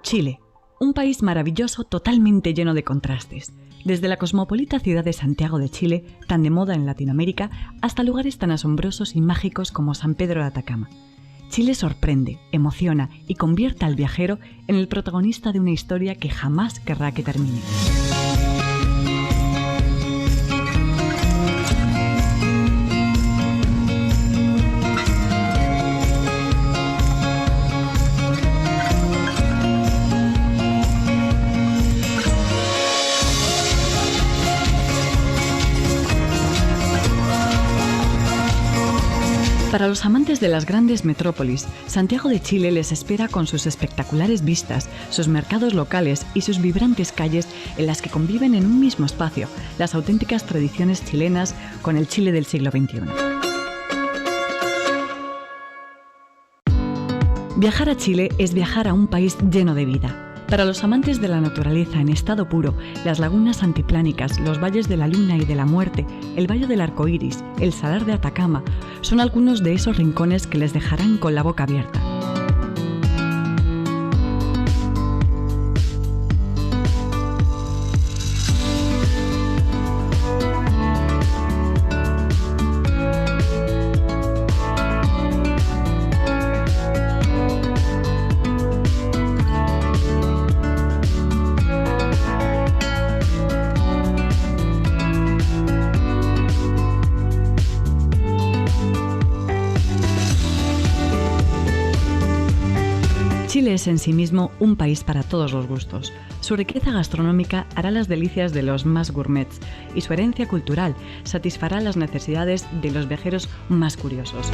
Chile, un país maravilloso totalmente lleno de contrastes. Desde la cosmopolita ciudad de Santiago de Chile, tan de moda en Latinoamérica, hasta lugares tan asombrosos y mágicos como San Pedro de Atacama. Chile sorprende, emociona y convierte al viajero en el protagonista de una historia que jamás querrá que termine. Para los amantes de las grandes metrópolis, Santiago de Chile les espera con sus espectaculares vistas, sus mercados locales y sus vibrantes calles en las que conviven en un mismo espacio las auténticas tradiciones chilenas con el Chile del siglo XXI. Viajar a Chile es viajar a un país lleno de vida. Para los amantes de la naturaleza en estado puro, las lagunas antiplánicas, los valles de la Luna y de la Muerte, el Valle del Arco Iris, el Salar de Atacama, son algunos de esos rincones que les dejarán con la boca abierta. Chile es en sí mismo un país para todos los gustos. Su riqueza gastronómica hará las delicias de los más gourmets y su herencia cultural satisfará las necesidades de los viajeros más curiosos.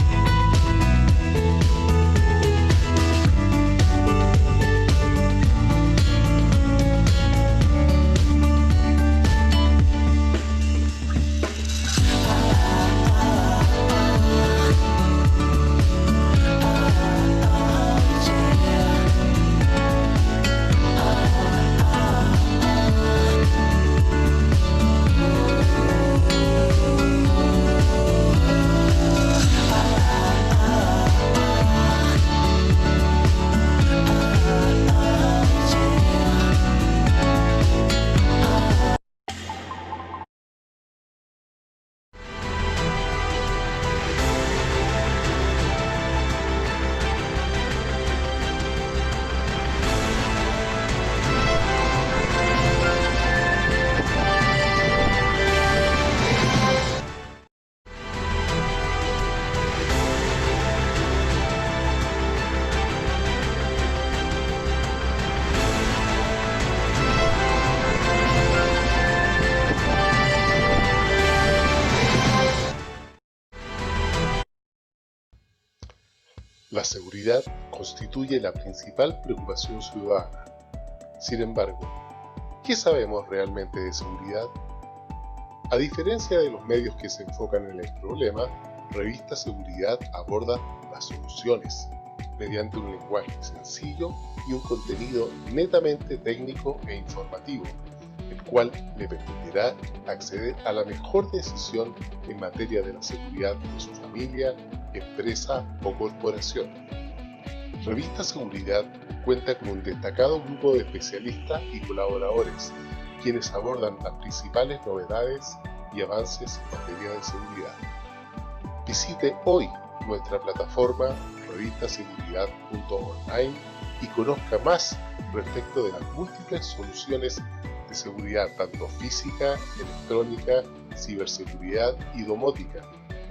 La seguridad constituye la principal preocupación ciudadana. Sin embargo, ¿qué sabemos realmente de seguridad? A diferencia de los medios que se enfocan en el problema, Revista Seguridad aborda las soluciones mediante un lenguaje sencillo y un contenido netamente técnico e informativo, el cual le permitirá acceder a la mejor decisión en materia de la seguridad de su familia, empresa o corporación. Revista Seguridad cuenta con un destacado grupo de especialistas y colaboradores, quienes abordan las principales novedades y avances en materia de seguridad. Visite hoy nuestra plataforma revistaseguridad.online y conozca más respecto de las múltiples soluciones de seguridad tanto física, electrónica, ciberseguridad y domótica,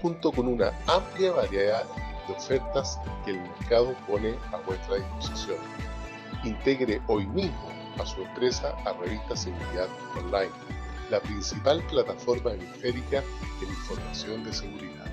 junto con una amplia variedad de ofertas que el mercado pone a vuestra disposición. Integre hoy mismo a su empresa a Revista Seguridad Online, la principal plataforma hemisférica en información de seguridad.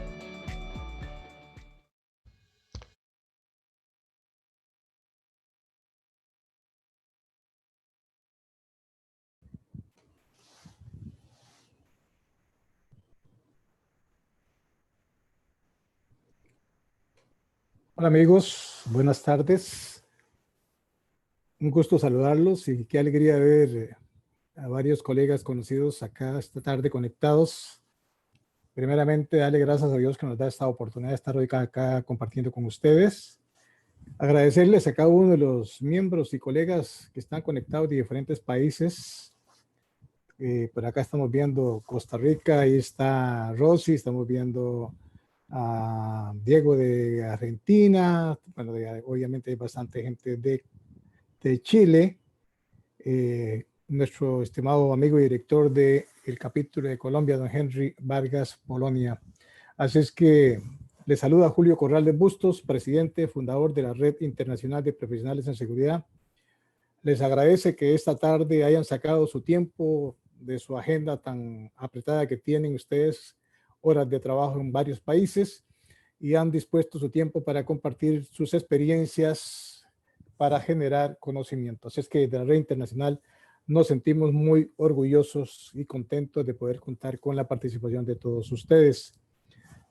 Hola amigos, buenas tardes. Un gusto saludarlos y qué alegría ver a varios colegas conocidos acá esta tarde conectados. Primeramente, darle gracias a Dios que nos da esta oportunidad de estar hoy acá compartiendo con ustedes. Agradecerles a cada uno de los miembros y colegas que están conectados de diferentes países. Por acá estamos viendo Costa Rica, ahí está Rosy, estamos viendo a Diego de Argentina, bueno, obviamente hay bastante gente de Chile, nuestro estimado amigo y director del capítulo de Colombia, don Henry Vargas Polonia. Así es que le saluda Julio Corral de Bustos, presidente, fundador de la Red Internacional de Profesionales en Seguridad. Les agradece que esta tarde hayan sacado su tiempo de su agenda tan apretada que tienen ustedes, horas de trabajo en varios países, y han dispuesto su tiempo para compartir sus experiencias para generar conocimiento. Así es que de la Red Internacional nos sentimos muy orgullosos y contentos de poder contar con la participación de todos ustedes.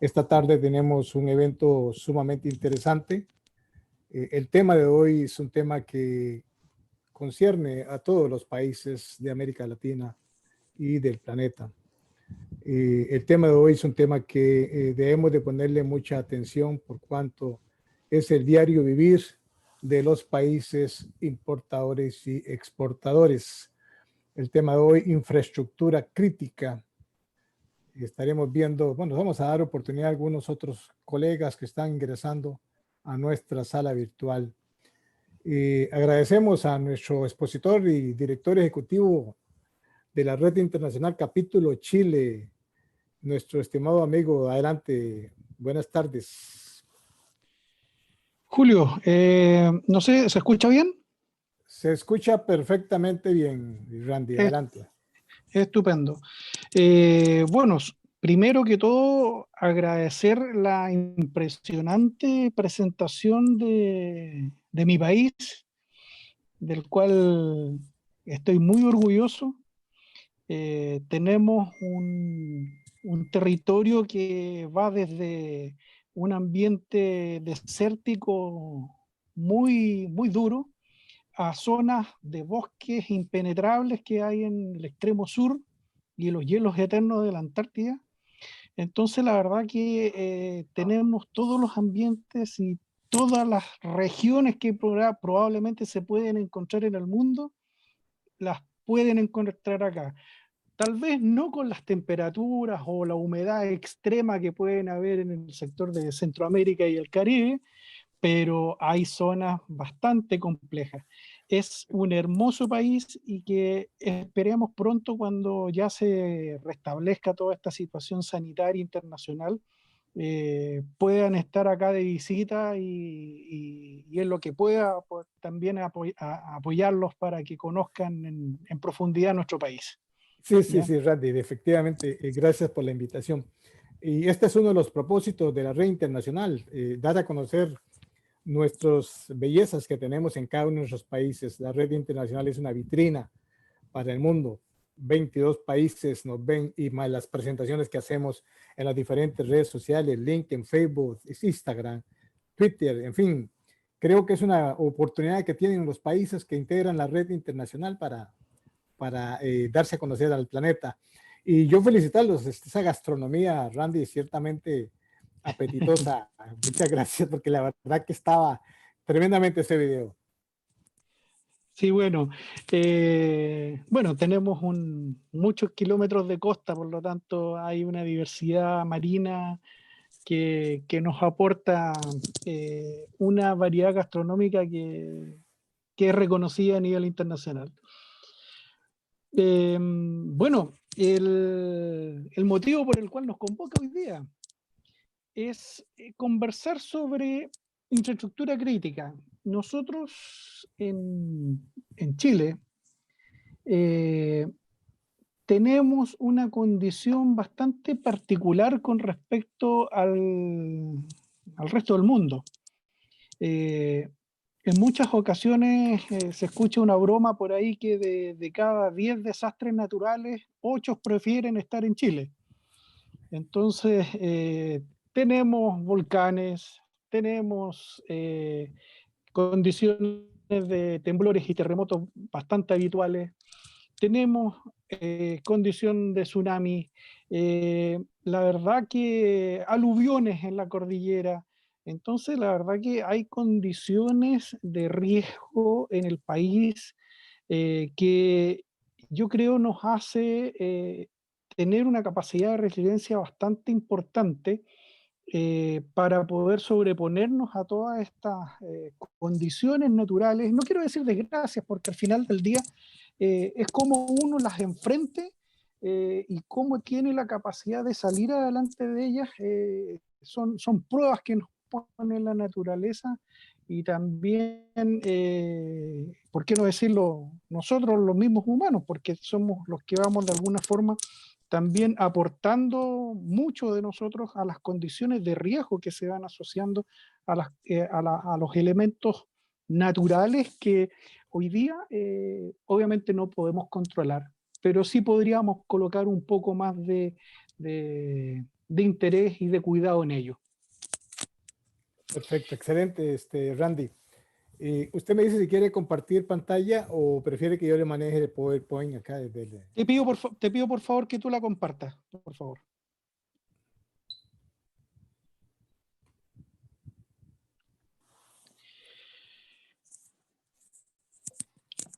Esta tarde tenemos un evento sumamente interesante. El tema de hoy es un tema que concierne a todos los países de América Latina y del planeta. El tema de hoy es un tema que debemos de ponerle mucha atención por cuanto es el diario vivir de los países importadores y exportadores. El tema de hoy, infraestructura crítica. Estaremos viendo, bueno, vamos a dar oportunidad a algunos otros colegas que están ingresando a nuestra sala virtual. Agradecemos a nuestro expositor y director ejecutivo de la Red Internacional Capítulo Chile, nuestro estimado amigo. Adelante, buenas tardes. Julio, no sé, ¿se escucha bien? Se escucha perfectamente bien, Randy, adelante. Estupendo. Bueno, primero que todo, agradecer la impresionante presentación de mi país, del cual estoy muy orgulloso. Tenemos un territorio que va desde un ambiente desértico muy, muy duro a zonas de bosques impenetrables que hay en el extremo sur y los hielos eternos de la Antártida. Entonces, la verdad que tenemos todos los ambientes y todas las regiones que probablemente se pueden encontrar en el mundo, las pueden encontrar acá. Tal vez no con las temperaturas o la humedad extrema que pueden haber en el sector de Centroamérica y el Caribe, pero hay zonas bastante complejas. Es un hermoso país y que esperemos pronto, cuando ya se restablezca toda esta situación sanitaria internacional, puedan estar acá de visita y en lo que pueda, pues, también apoyarlos para que conozcan en profundidad nuestro país. Sí, sí, sí, Randy, efectivamente, gracias por la invitación. Y este es uno de los propósitos de la Red Internacional, dar a conocer nuestras bellezas que tenemos en cada uno de nuestros países. La Red Internacional es una vitrina para el mundo. 22 países nos ven, y más las presentaciones que hacemos en las diferentes redes sociales, LinkedIn, Facebook, Instagram, Twitter, en fin. Creo que es una oportunidad que tienen los países que integran la Red Internacional para darse a conocer al planeta. Y yo felicitarlos, esa gastronomía, Randy, ciertamente apetitosa. Muchas gracias, porque la verdad que estaba tremendamente ese video. Sí, bueno, tenemos muchos kilómetros de costa, por lo tanto hay una diversidad marina que nos aporta una variedad gastronómica que es reconocida a nivel internacional. Bueno, el motivo por el cual nos convoca hoy día es conversar sobre infraestructura crítica. Nosotros en Chile tenemos una condición bastante particular con respecto al resto del mundo. En muchas ocasiones se escucha una broma por ahí que de cada 10 desastres naturales, 8 prefieren estar en Chile. Entonces, tenemos volcanes, tenemos condiciones de temblores y terremotos bastante habituales, tenemos condición de tsunami, la verdad que aluviones en la cordillera. Entonces, la verdad que hay condiciones de riesgo en el país que yo creo nos hace tener una capacidad de resiliencia bastante importante para poder sobreponernos a todas estas condiciones naturales. No quiero decir desgracias, porque al final del día es como uno las enfrente y cómo tiene la capacidad de salir adelante de ellas. Son pruebas que nos pone la naturaleza y también, ¿por qué no decirlo nosotros los mismos humanos? Porque somos los que vamos de alguna forma también aportando mucho de nosotros a las condiciones de riesgo que se van asociando a los elementos naturales que hoy día obviamente no podemos controlar, pero sí podríamos colocar un poco más de interés y de cuidado en ello. Perfecto, excelente, Randy. Usted me dice si quiere compartir pantalla o prefiere que yo le maneje el PowerPoint acá desde el... Te pido por favor que tú la compartas, por favor.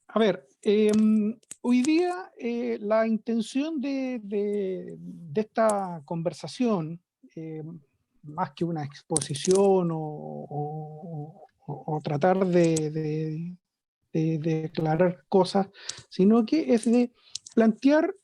A ver, hoy día la intención de esta conversación, más que una exposición o tratar de aclarar cosas, sino que es de plantear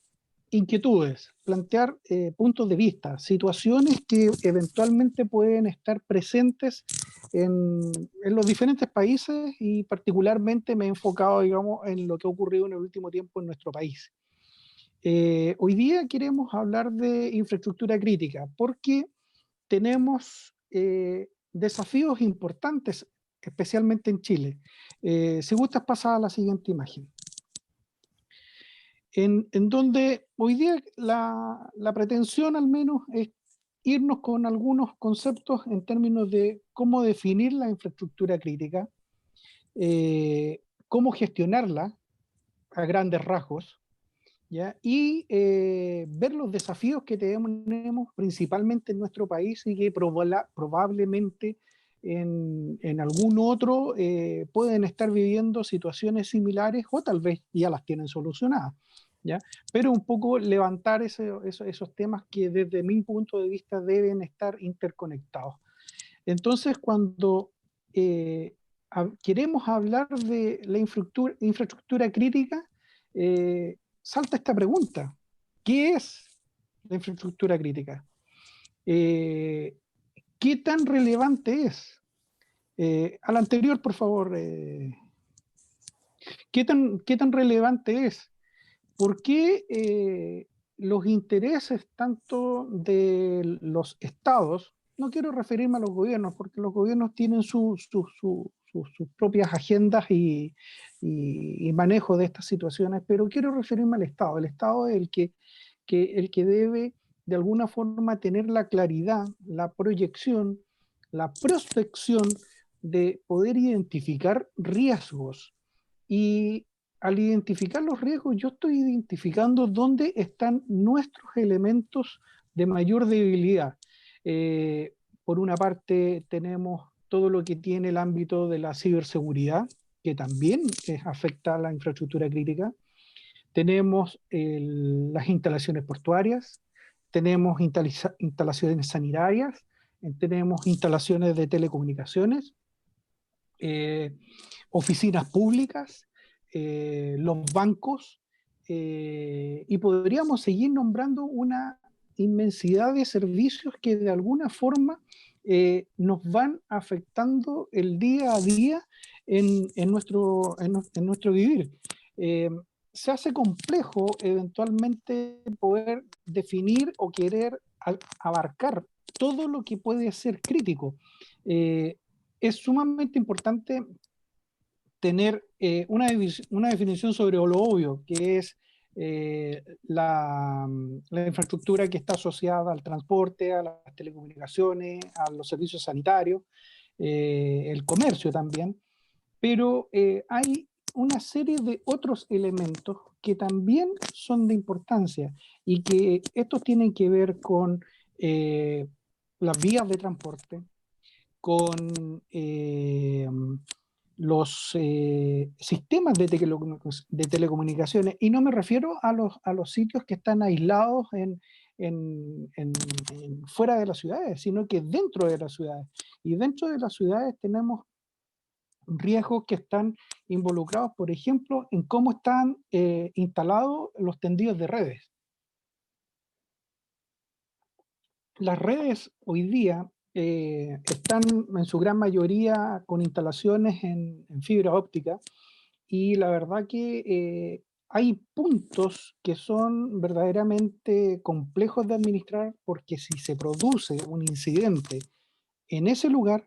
inquietudes, plantear puntos de vista, situaciones que eventualmente pueden estar presentes en los diferentes países y particularmente me he enfocado, digamos, en lo que ha ocurrido en el último tiempo en nuestro país. Hoy día queremos hablar de infraestructura crítica porque tenemos desafíos importantes, especialmente en Chile. Si gustas, pasar a la siguiente imagen. En donde hoy día la pretensión al menos es irnos con algunos conceptos en términos de cómo definir la infraestructura crítica, cómo gestionarla a grandes rasgos, ¿ya? Y ver los desafíos que tenemos principalmente en nuestro país y que probablemente en algún otro pueden estar viviendo situaciones similares o tal vez ya las tienen solucionadas, ¿ya? Pero un poco levantar esos temas que desde mi punto de vista deben estar interconectados. Entonces, cuando queremos hablar de la infraestructura crítica, salta esta pregunta: ¿qué es la infraestructura crítica? ¿Qué tan relevante es? A la anterior, por favor. ¿Qué tan relevante es? ¿Por qué los intereses tanto de los estados, no quiero referirme a los gobiernos, porque los gobiernos tienen sus propias agendas y manejo de estas situaciones, pero quiero referirme al Estado. El Estado es el que debe de alguna forma tener la claridad, la proyección, la prospección de poder identificar riesgos. Y al identificar los riesgos, yo estoy identificando dónde están nuestros elementos de mayor debilidad. Por una parte, tenemos todo lo que tiene el ámbito de la ciberseguridad, que también afecta a la infraestructura crítica. Tenemos las instalaciones portuarias, tenemos instalaciones sanitarias, tenemos instalaciones de telecomunicaciones, oficinas públicas, los bancos, y podríamos seguir nombrando una inmensidad de servicios que de alguna forma nos van afectando el día a día en nuestro vivir. Se hace complejo eventualmente poder definir o querer abarcar todo lo que puede ser crítico. Es sumamente importante tener una definición sobre lo obvio, que es la infraestructura que está asociada al transporte, a las telecomunicaciones, a los servicios sanitarios, el comercio también, pero hay una serie de otros elementos que también son de importancia y que estos tienen que ver con las vías de transporte, con los sistemas de telecomunicaciones, y no me refiero a los sitios que están aislados fuera de las ciudades, sino que dentro de las ciudades. Y dentro de las ciudades tenemos riesgos que están involucrados, por ejemplo, en cómo están instalados los tendidos de redes. Las redes hoy día están en su gran mayoría con instalaciones en fibra óptica, y la verdad que hay puntos que son verdaderamente complejos de administrar, porque si se produce un incidente en ese lugar,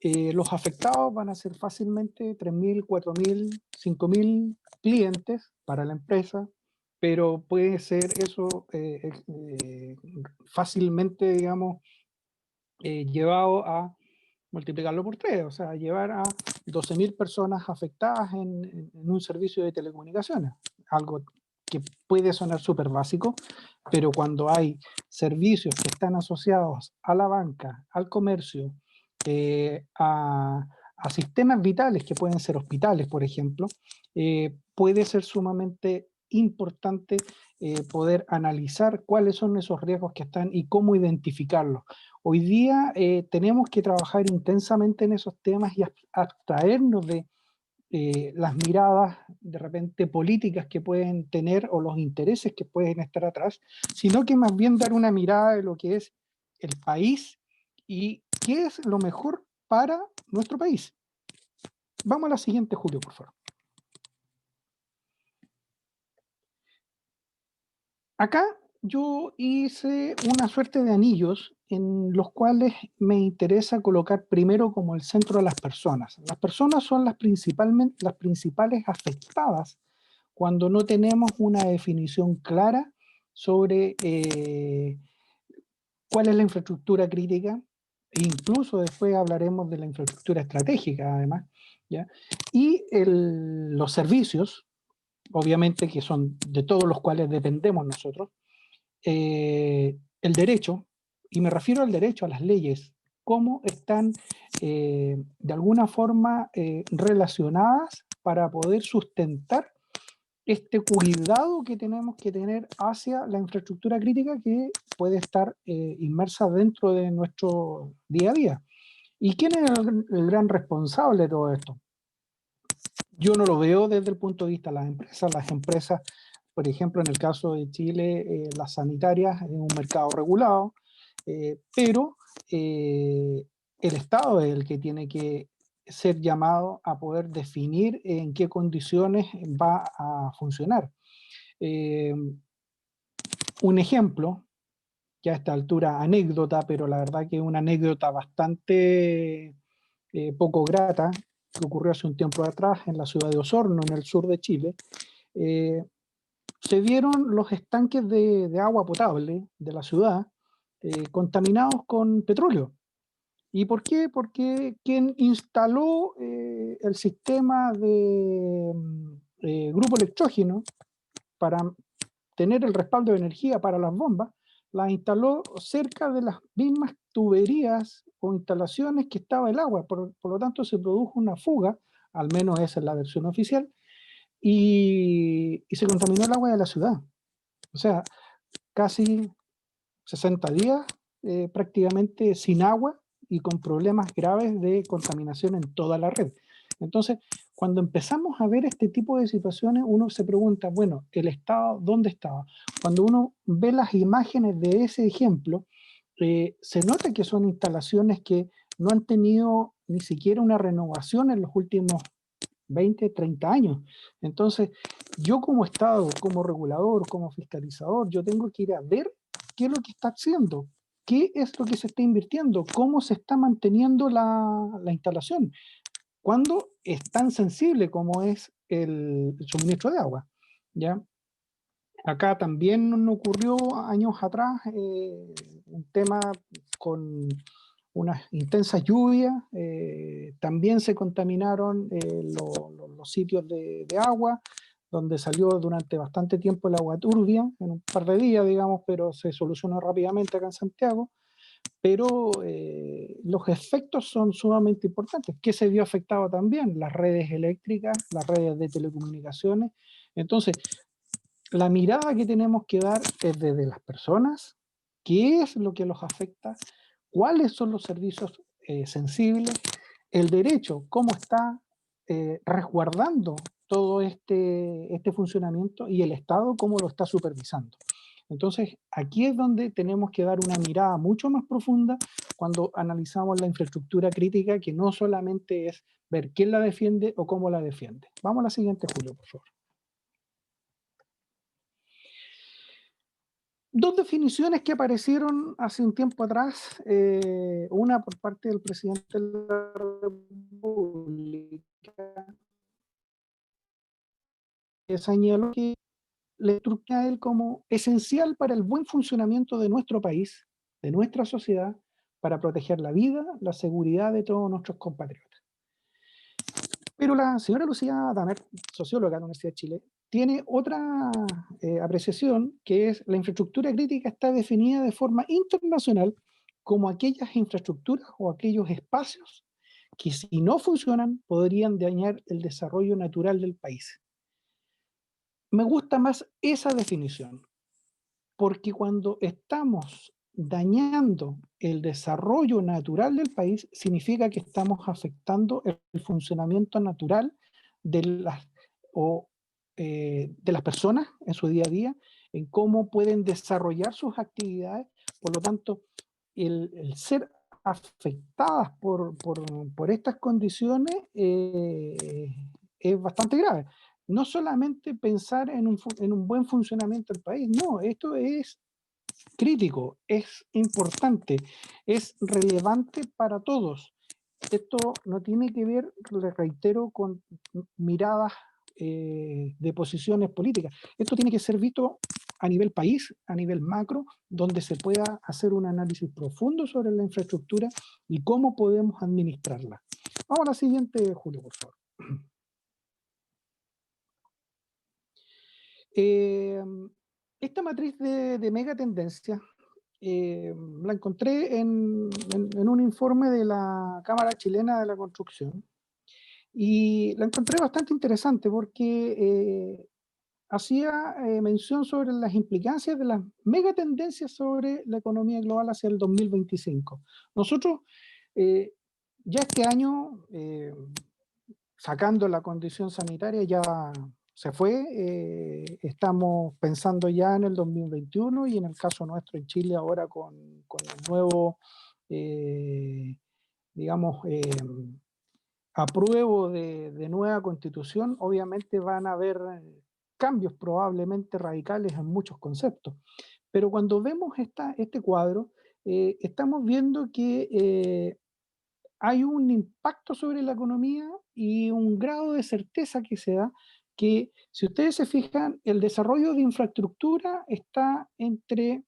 los afectados van a ser fácilmente 3.000, 4.000, 5.000 clientes para la empresa, pero puede ser eso fácilmente, digamos, llevado a multiplicarlo por 3, o sea, llevar a 12.000 personas afectadas en un servicio de telecomunicaciones, algo que puede sonar súper básico, pero cuando hay servicios que están asociados a la banca, al comercio, a sistemas vitales que pueden ser hospitales, por ejemplo, puede ser sumamente importante poder analizar cuáles son esos riesgos que están y cómo identificarlos. Hoy día tenemos que trabajar intensamente en esos temas y abstraernos de las miradas de repente políticas que pueden tener o los intereses que pueden estar atrás, sino que más bien dar una mirada de lo que es el país y qué es lo mejor para nuestro país. Vamos a la siguiente, Julio, por favor. Acá yo hice una suerte de anillos en los cuales me interesa colocar primero como el centro a las personas. Las personas son las principales afectadas cuando no tenemos una definición clara sobre cuál es la infraestructura crítica, e incluso después hablaremos de la infraestructura estratégica, además, ¿ya? Y los servicios, obviamente, que son de todos los cuales dependemos nosotros, el derecho, y me refiero al derecho, a las leyes, cómo están de alguna forma relacionadas para poder sustentar este cuidado que tenemos que tener hacia la infraestructura crítica que puede estar inmersa dentro de nuestro día a día. ¿Y quién es el gran responsable de todo esto? Yo no lo veo desde el punto de vista de las empresas. Las empresas, por ejemplo, en el caso de Chile, las sanitarias es un mercado regulado, pero el Estado es el que tiene que ser llamado a poder definir en qué condiciones va a funcionar. Un ejemplo, que a esta altura anécdota, pero la verdad que es una anécdota bastante poco grata, que ocurrió hace un tiempo atrás en la ciudad de Osorno, en el sur de Chile. Se vieron los estanques de agua potable de la ciudad contaminados con petróleo. ¿Y por qué? Porque quien instaló el sistema de grupo electrógeno para tener el respaldo de energía para las bombas, las instaló cerca de las mismas tuberías o instalaciones que estaba el agua. Por lo tanto, se produjo una fuga, al menos esa es la versión oficial, y se contaminó el agua de la ciudad. O sea, casi 60 días prácticamente sin agua y con problemas graves de contaminación en toda la red. Entonces, cuando empezamos a ver este tipo de situaciones, uno se pregunta, bueno, ¿el Estado dónde estaba? Cuando uno ve las imágenes de ese ejemplo, se nota que son instalaciones que no han tenido ni siquiera una renovación en los últimos 20, 30 años. Entonces, yo como Estado, como regulador, como fiscalizador, yo tengo que ir a ver qué es lo que está haciendo, qué es lo que se está invirtiendo, cómo se está manteniendo la instalación, cuando es tan sensible como es el suministro de agua, ¿ya? Acá también ocurrió años atrás un tema con unas intensas lluvias, también se contaminaron los sitios de agua, donde salió durante bastante tiempo el agua turbia, en un par de días, digamos, pero se solucionó rápidamente acá en Santiago. pero los efectos son sumamente importantes. ¿Qué se vio afectado también? Las redes eléctricas, las redes de telecomunicaciones. Entonces, la mirada que tenemos que dar es desde las personas, qué es lo que los afecta, cuáles son los servicios sensibles, el derecho, cómo está resguardando todo este funcionamiento y el Estado cómo lo está supervisando. Entonces, aquí es donde tenemos que dar una mirada mucho más profunda cuando analizamos la infraestructura crítica, que no solamente es ver quién la defiende o cómo la defiende. Vamos a la siguiente, Julio, por favor. Dos definiciones que aparecieron hace un tiempo atrás, una por parte del presidente de la República, que señaló que le estructura a él como esencial para el buen funcionamiento de nuestro país, de nuestra sociedad, para proteger la vida, la seguridad de todos nuestros compatriotas. Pero la señora Lucía Damer, socióloga de la Universidad de Chile, tiene otra apreciación, que es la infraestructura crítica está definida de forma internacional como aquellas infraestructuras o aquellos espacios que si no funcionan podrían dañar el desarrollo natural del país. Me gusta más esa definición, porque cuando estamos dañando el desarrollo natural del país, significa que estamos afectando el funcionamiento natural de de las personas en su día a día, en cómo pueden desarrollar sus actividades. Por lo tanto, el ser afectadas por estas condiciones es bastante grave. No solamente pensar en un buen funcionamiento del país, no, esto es crítico, es importante, es relevante para todos. Esto no tiene que ver, le reitero, con miradas de posiciones políticas. Esto tiene que ser visto a nivel país, a nivel macro, donde se pueda hacer un análisis profundo sobre la infraestructura y cómo podemos administrarla. Vamos a la siguiente, Julio, por favor. Esta matriz de megatendencias la encontré en un informe de la Cámara Chilena de la Construcción y la encontré bastante interesante porque hacía mención sobre las implicancias de las megatendencias sobre la economía global hacia el 2025. Nosotros ya este año, sacando la condición sanitaria, ya se fue, estamos pensando ya en el 2021 y en el caso nuestro en Chile ahora con el nuevo, digamos, apruebo de nueva constitución, obviamente van a haber cambios probablemente radicales en muchos conceptos. Pero cuando vemos este cuadro, estamos viendo que hay un impacto sobre la economía y un grado de certeza que se da, que si ustedes se fijan, el desarrollo de infraestructura está entre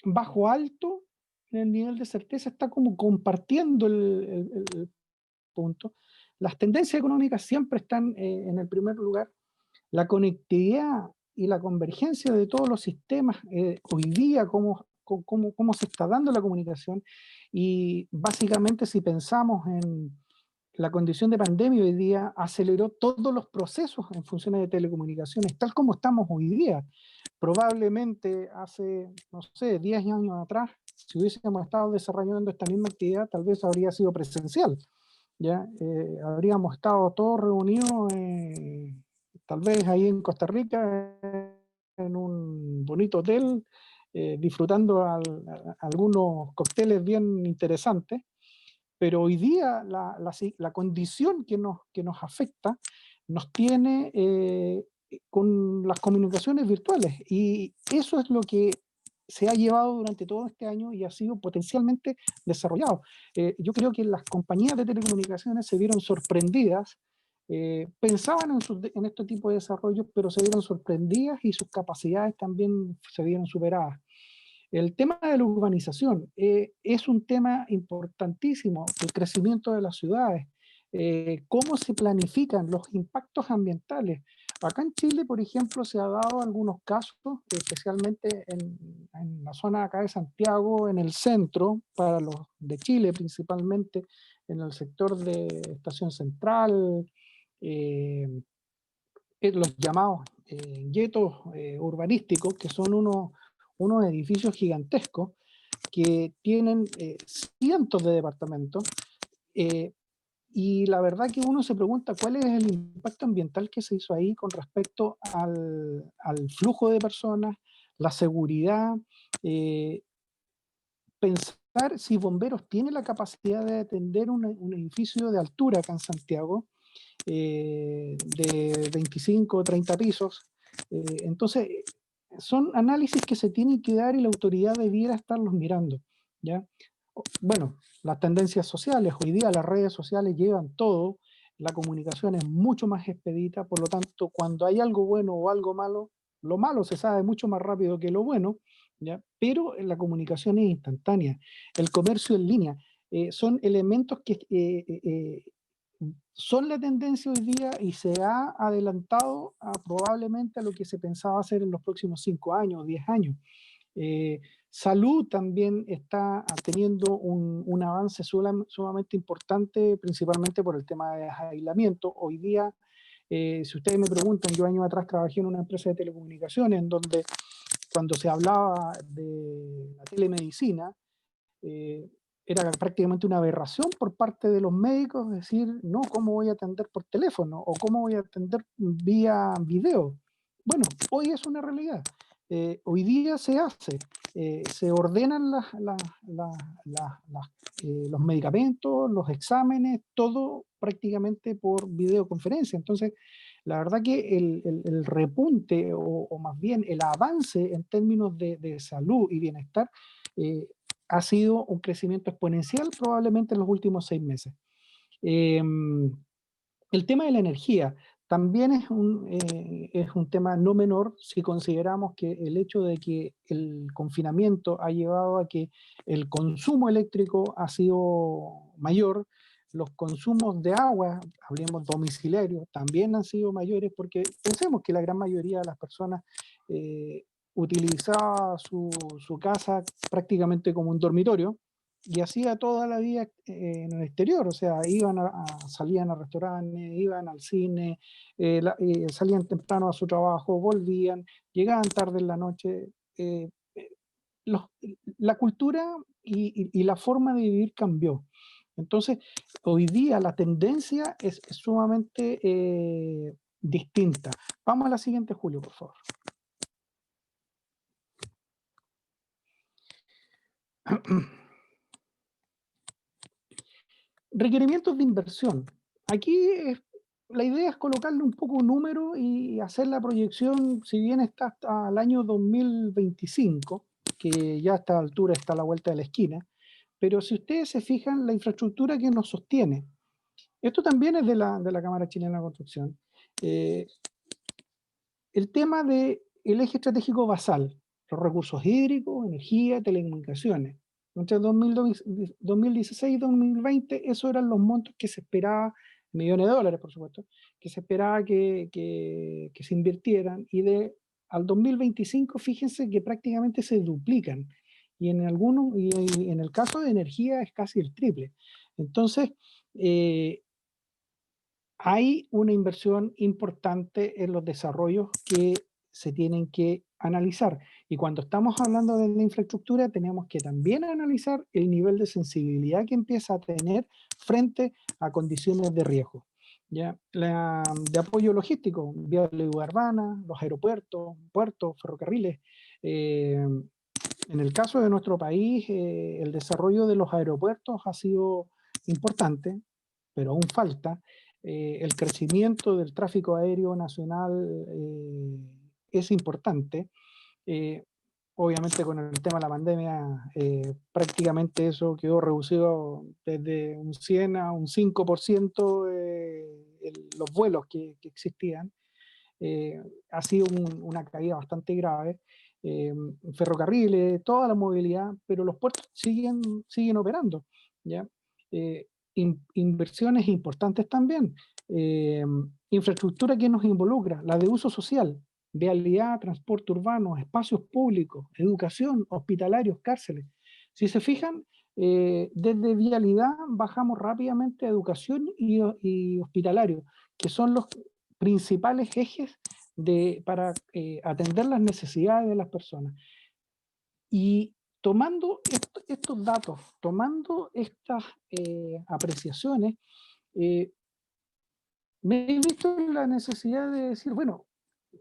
bajo alto, en el nivel de certeza está como compartiendo el punto. Las tendencias económicas siempre están en el primer lugar. La conectividad y la convergencia de todos los sistemas, hoy día, cómo se está dando la comunicación, y básicamente si pensamos en la condición de pandemia hoy día, aceleró todos los procesos en funciones de telecomunicaciones, tal como estamos hoy día. Probablemente hace, no sé, 10 años atrás, si hubiésemos estado desarrollando esta misma actividad, tal vez habría sido presencial. ¿Ya? Habríamos estado todos reunidos, tal vez ahí en Costa Rica, en un bonito hotel, disfrutando algunos cócteles bien interesantes, pero hoy día la condición que nos afecta nos tiene con las comunicaciones virtuales, y eso es lo que se ha llevado durante todo este año y ha sido potencialmente desarrollado. Yo creo que las compañías de telecomunicaciones se vieron sorprendidas, pensaban en este tipo de desarrollos, pero se vieron sorprendidas y sus capacidades también se vieron superadas. El tema de la urbanización es un tema importantísimo, el crecimiento de las ciudades, cómo se planifican los impactos ambientales. Acá en Chile, por ejemplo, se ha dado algunos casos, especialmente en la zona acá de Santiago, en el centro, para los de Chile principalmente, en el sector de Estación Central, eh, los llamados guetos urbanísticos, que son unos edificios gigantescos que tienen cientos de departamentos, eh, y la verdad que uno se pregunta cuál es el impacto ambiental que se hizo ahí con respecto al flujo de personas, la seguridad, eh, pensar si Bomberos tiene la capacidad de atender un edificio de altura acá en Santiago, de 25 o 30 pisos. Entonces, son análisis que se tienen que dar y la autoridad debiera estarlos mirando, ¿ya? Bueno, las tendencias sociales, hoy día las redes sociales llevan todo, la comunicación es mucho más expedita, por lo tanto, cuando hay algo bueno o algo malo, lo malo se sabe mucho más rápido que lo bueno, ¿ya? Pero la comunicación es instantánea. El comercio en línea son elementos que son la tendencia hoy día y se ha adelantado probablemente a lo que se pensaba hacer en los próximos 5 años o 10 años. Salud también está teniendo un avance sumamente importante, principalmente por el tema de aislamiento. Hoy día, si ustedes me preguntan, yo años atrás trabajé en una empresa de telecomunicaciones en donde cuando se hablaba de la telemedicina, eh, era prácticamente una aberración por parte de los médicos decir, no, ¿cómo voy a atender por teléfono? ¿O cómo voy a atender vía video? Bueno, hoy es una realidad. Hoy día se hace, se ordenan los medicamentos, los exámenes, todo prácticamente por videoconferencia. Entonces, la verdad que el repunte o más bien el avance en términos de salud y bienestar ha sido un crecimiento exponencial probablemente en los últimos 6 meses. El tema de la energía también es un tema no menor si consideramos que el hecho de que el confinamiento ha llevado a que el consumo eléctrico ha sido mayor, los consumos de agua, hablemos domiciliarios, también han sido mayores porque pensemos que la gran mayoría de las personas utilizaba su casa prácticamente como un dormitorio, y hacía toda la vida en el exterior, o sea, salían a restaurantes, iban al cine, salían temprano a su trabajo, volvían, llegaban tarde en la noche. Los- la cultura y la forma de vivir cambió. Entonces, hoy día la tendencia es sumamente distinta. Vamos a la siguiente, Julio, por favor. Requerimientos de inversión. Aquí la idea es colocarle un poco un número y hacer la proyección, si bien está hasta el año 2025, que ya a esta altura está a la vuelta de la esquina, pero si ustedes se fijan, la infraestructura que nos sostiene, esto también es de la Cámara Chilena de Construcción, el tema del eje estratégico basal, los recursos hídricos, energía, telecomunicaciones. Entre 2016 y 2020, esos eran los montos que se esperaba, millones de dólares, por supuesto, que se esperaba que se invirtieran, y al 2025, fíjense que prácticamente se duplican, y en el caso de energía es casi el triple. Entonces, hay una inversión importante en los desarrollos que se tienen que analizar. Y cuando estamos hablando de la infraestructura, tenemos que también analizar el nivel de sensibilidad que empieza a tener frente a condiciones de riesgo. ¿Ya? De apoyo logístico, vía urbana, los aeropuertos, puertos, ferrocarriles. En el caso de nuestro país, el desarrollo de los aeropuertos ha sido importante, pero aún falta. El crecimiento del tráfico aéreo nacional es importante. Eh, Obviamente con el tema de la pandemia, prácticamente eso quedó reducido desde un 100 a un 5% los vuelos que existían. Ha sido una caída bastante grave. Ferrocarriles, toda la movilidad, pero los puertos siguen operando, ¿ya? Inversiones importantes también. Infraestructura que nos involucra, la de uso social, vialidad, transporte urbano, espacios públicos, educación, hospitalarios, cárceles. Si se fijan, desde vialidad bajamos rápidamente a educación y hospitalario, que son los principales ejes para atender las necesidades de las personas. Y tomando estos datos, tomando estas apreciaciones, me he visto en la necesidad de decir, bueno,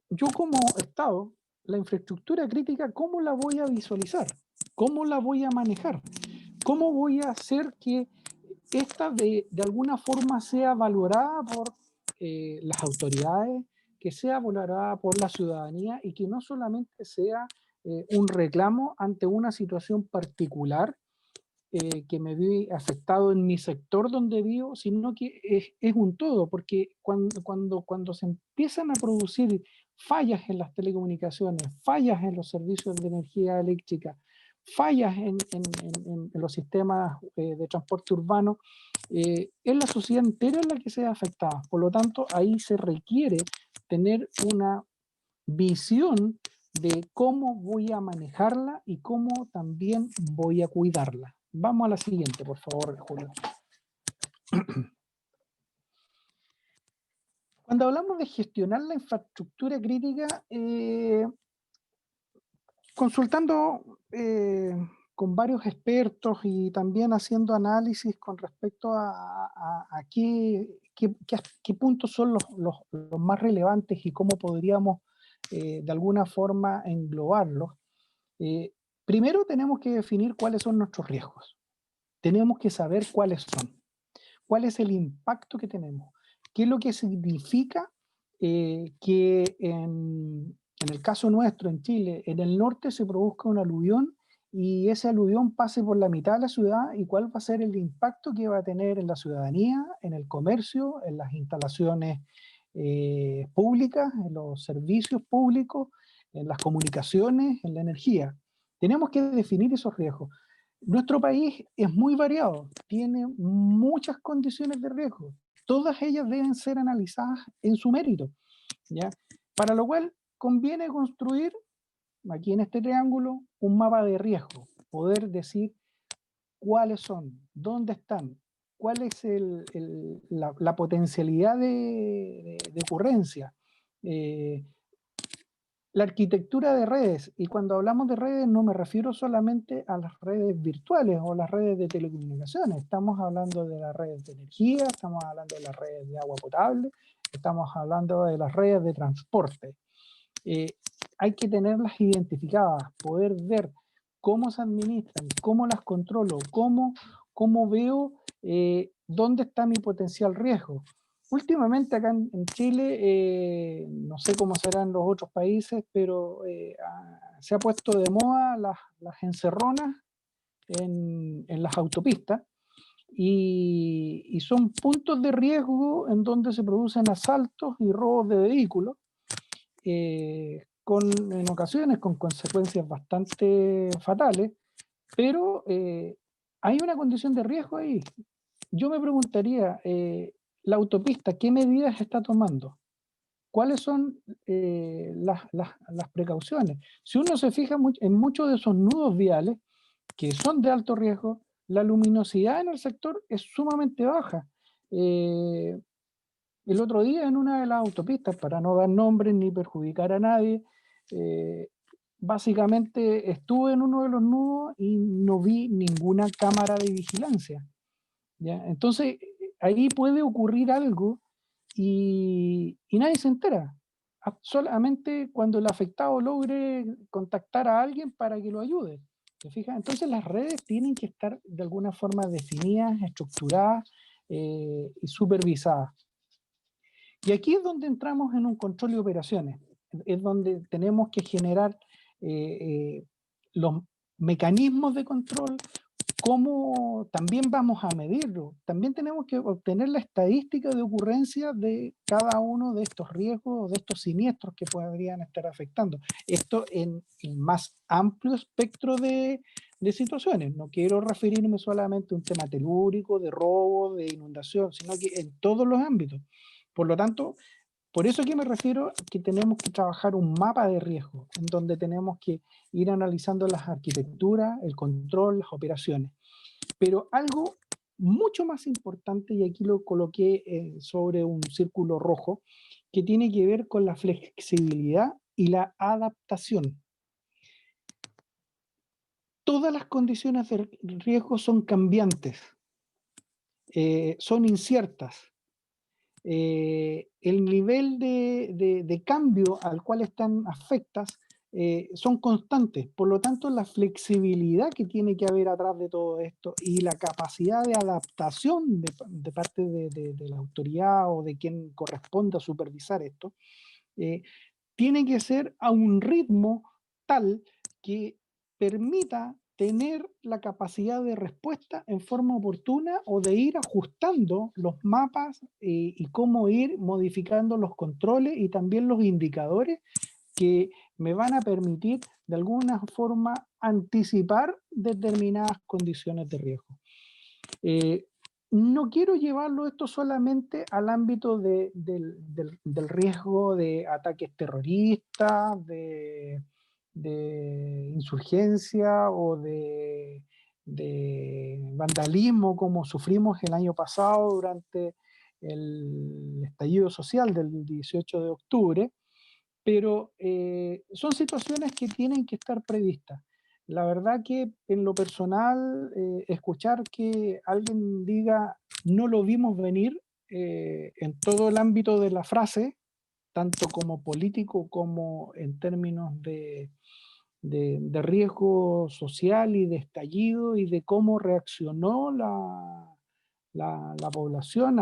yo como Estado, la infraestructura crítica, ¿cómo la voy a visualizar? ¿Cómo la voy a manejar? ¿Cómo voy a hacer que esta de alguna forma sea valorada por las autoridades, que sea valorada por la ciudadanía y que no solamente sea un reclamo ante una situación particular que me vi afectado en mi sector donde vivo, sino que es un todo, porque cuando se empiezan a producir fallas en las telecomunicaciones, fallas en los servicios de energía eléctrica, fallas en los sistemas de transporte urbano, es la sociedad entera la que se ve afectada. Por lo tanto, ahí se requiere tener una visión de cómo voy a manejarla y cómo también voy a cuidarla. Vamos a la siguiente, por favor, Julio. Cuando hablamos de gestionar la infraestructura crítica, consultando con varios expertos y también haciendo análisis con respecto a qué puntos son los más relevantes y cómo podríamos de alguna forma englobarlos. Primero tenemos que definir cuáles son nuestros riesgos. Tenemos que saber cuáles son. ¿Cuál es el impacto que tenemos? ¿Qué es lo que significa que en el caso nuestro, en Chile, en el norte se produzca un aluvión y ese aluvión pase por la mitad de la ciudad? ¿Y cuál va a ser el impacto que va a tener en la ciudadanía, en el comercio, en las instalaciones públicas, en los servicios públicos, en las comunicaciones, en la energía? Tenemos que definir esos riesgos. Nuestro país es muy variado, tiene muchas condiciones de riesgo. Todas ellas deben ser analizadas en su mérito, ¿ya? Para lo cual conviene construir, aquí en este triángulo, un mapa de riesgo. Poder decir cuáles son, dónde están, cuál es la potencialidad de ocurrencia. La arquitectura de redes, y cuando hablamos de redes no me refiero solamente a las redes virtuales o las redes de telecomunicaciones, estamos hablando de las redes de energía, estamos hablando de las redes de agua potable, estamos hablando de las redes de transporte. Hay que tenerlas identificadas, poder ver cómo se administran, cómo las controlo, cómo veo dónde está mi potencial riesgo. Últimamente acá en Chile, no sé cómo serán en los otros países, pero se ha puesto de moda las encerronas en las autopistas y son puntos de riesgo en donde se producen asaltos y robos de vehículos, en ocasiones con consecuencias bastante fatales, pero hay una condición de riesgo ahí. Yo me preguntaría, la autopista, ¿qué medidas está tomando? ¿Cuáles son las precauciones? Si uno se fija en muchos de esos nudos viales, que son de alto riesgo, la luminosidad en el sector es sumamente baja. El otro día en una de las autopistas, para no dar nombres ni perjudicar a nadie, básicamente estuve en uno de los nudos y no vi ninguna cámara de vigilancia, ¿ya? Entonces, ahí puede ocurrir algo y nadie se entera. Solamente cuando el afectado logre contactar a alguien para que lo ayude. ¿Te fijas? Entonces las redes tienen que estar de alguna forma definidas, estructuradas y supervisadas. Y aquí es donde entramos en un control de operaciones. Es donde tenemos que generar los mecanismos de control, cómo también vamos a medirlo. También tenemos que obtener la estadística de ocurrencia de cada uno de estos riesgos, de estos siniestros que podrían estar afectando. Esto en el más amplio espectro de situaciones. No quiero referirme solamente a un tema telúrico, de robo, de inundación, sino que en todos los ámbitos. Por lo tanto, por eso que me refiero que tenemos que trabajar un mapa de riesgo, en donde tenemos que ir analizando las arquitecturas, el control, las operaciones. Pero algo mucho más importante, y aquí lo coloqué sobre un círculo rojo, que tiene que ver con la flexibilidad y la adaptación. Todas las condiciones de riesgo son cambiantes, son inciertas. El nivel de cambio al cual están afectas son constantes. Por lo tanto, la flexibilidad que tiene que haber atrás de todo esto y la capacidad de adaptación de parte de la autoridad o de quien corresponda supervisar esto, tiene que ser a un ritmo tal que permita tener la capacidad de respuesta en forma oportuna o de ir ajustando los mapas y cómo ir modificando los controles y también los indicadores que me van a permitir de alguna forma anticipar determinadas condiciones de riesgo. No quiero llevarlo esto solamente al ámbito del riesgo de ataques terroristas, de insurgencia o de vandalismo como sufrimos el año pasado durante el estallido social del 18 de octubre, pero son situaciones que tienen que estar previstas. La verdad que en lo personal, escuchar que alguien diga no lo vimos venir en todo el ámbito de la frase, tanto como político como en términos de riesgo social y de estallido y de cómo reaccionó la población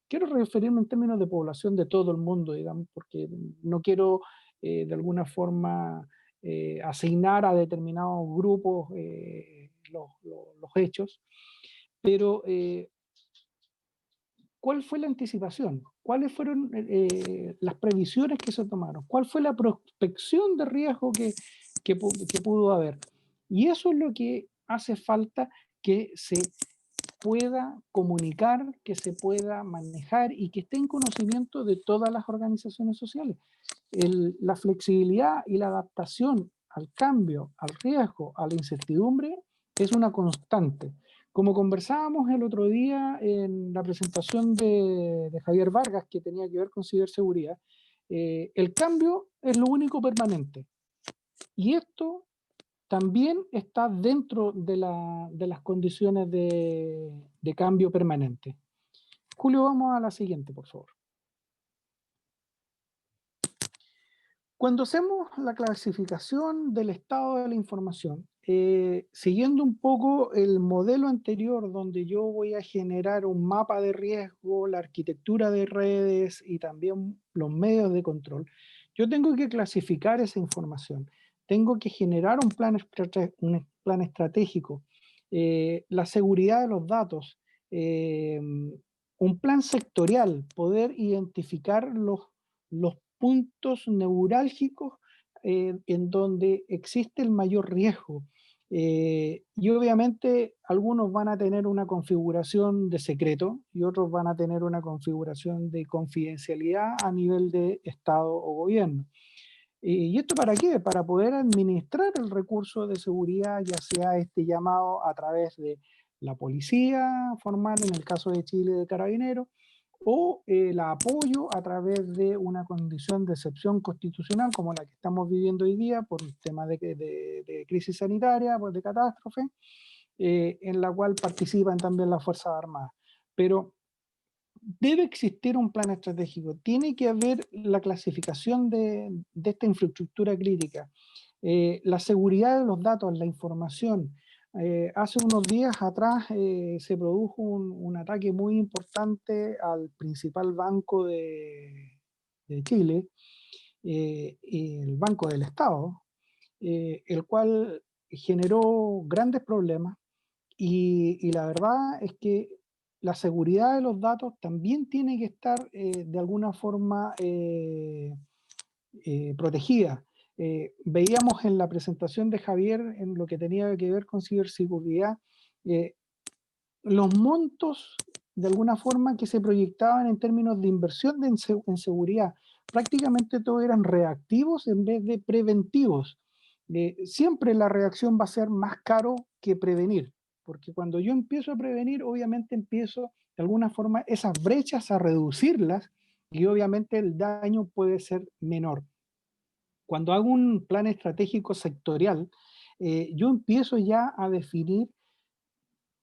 quiero referirme en términos de población de todo el mundo, digamos, porque no quiero de alguna forma asignar a determinados grupos los hechos, pero ¿cuál fue la anticipación? ¿Cuáles fueron las previsiones que se tomaron? ¿Cuál fue la prospección de riesgo que pudo haber? Y eso es lo que hace falta que se pueda comunicar, que se pueda manejar y que esté en conocimiento de todas las organizaciones sociales. La flexibilidad y la adaptación al cambio, al riesgo, a la incertidumbre es una constante. Como conversábamos el otro día en la presentación de Javier Vargas, que tenía que ver con ciberseguridad, el cambio es lo único permanente. Y esto también está dentro de las condiciones de cambio permanente. Julio, vamos a la siguiente, por favor. Cuando hacemos la clasificación del estado de la información, siguiendo un poco el modelo anterior donde yo voy a generar un mapa de riesgo, la arquitectura de redes y también los medios de control, yo tengo que clasificar esa información. Tengo que generar un plan estratégico, la seguridad de los datos, un plan sectorial, poder identificar los puntos neurálgicos en donde existe el mayor riesgo. Y obviamente algunos van a tener una configuración de secreto y otros van a tener una configuración de confidencialidad a nivel de Estado o gobierno. ¿Y esto para qué? Para poder administrar el recurso de seguridad, ya sea este llamado a través de la policía formal, en el caso de Chile de Carabineros, o el apoyo a través de una condición de excepción constitucional como la que estamos viviendo hoy día por el tema de crisis sanitaria, pues de catástrofe, en la cual participan también las Fuerzas Armadas. Pero debe existir un plan estratégico, tiene que haber la clasificación de esta infraestructura crítica, la seguridad de los datos, la información. Hace unos días atrás se produjo un ataque muy importante al principal banco de Chile, el Banco del Estado, el cual generó grandes problemas y la verdad es que la seguridad de los datos también tiene que estar de alguna forma protegida. Veíamos en la presentación de Javier en lo que tenía que ver con ciberseguridad, los montos de alguna forma que se proyectaban en términos de inversión en seguridad. Prácticamente todos eran reactivos en vez de preventivos. Siempre la reacción va a ser más caro que prevenir, porque cuando yo empiezo a prevenir, obviamente empiezo de alguna forma esas brechas a reducirlas y obviamente el daño puede ser menor. Cuando hago un plan estratégico sectorial, yo empiezo ya a definir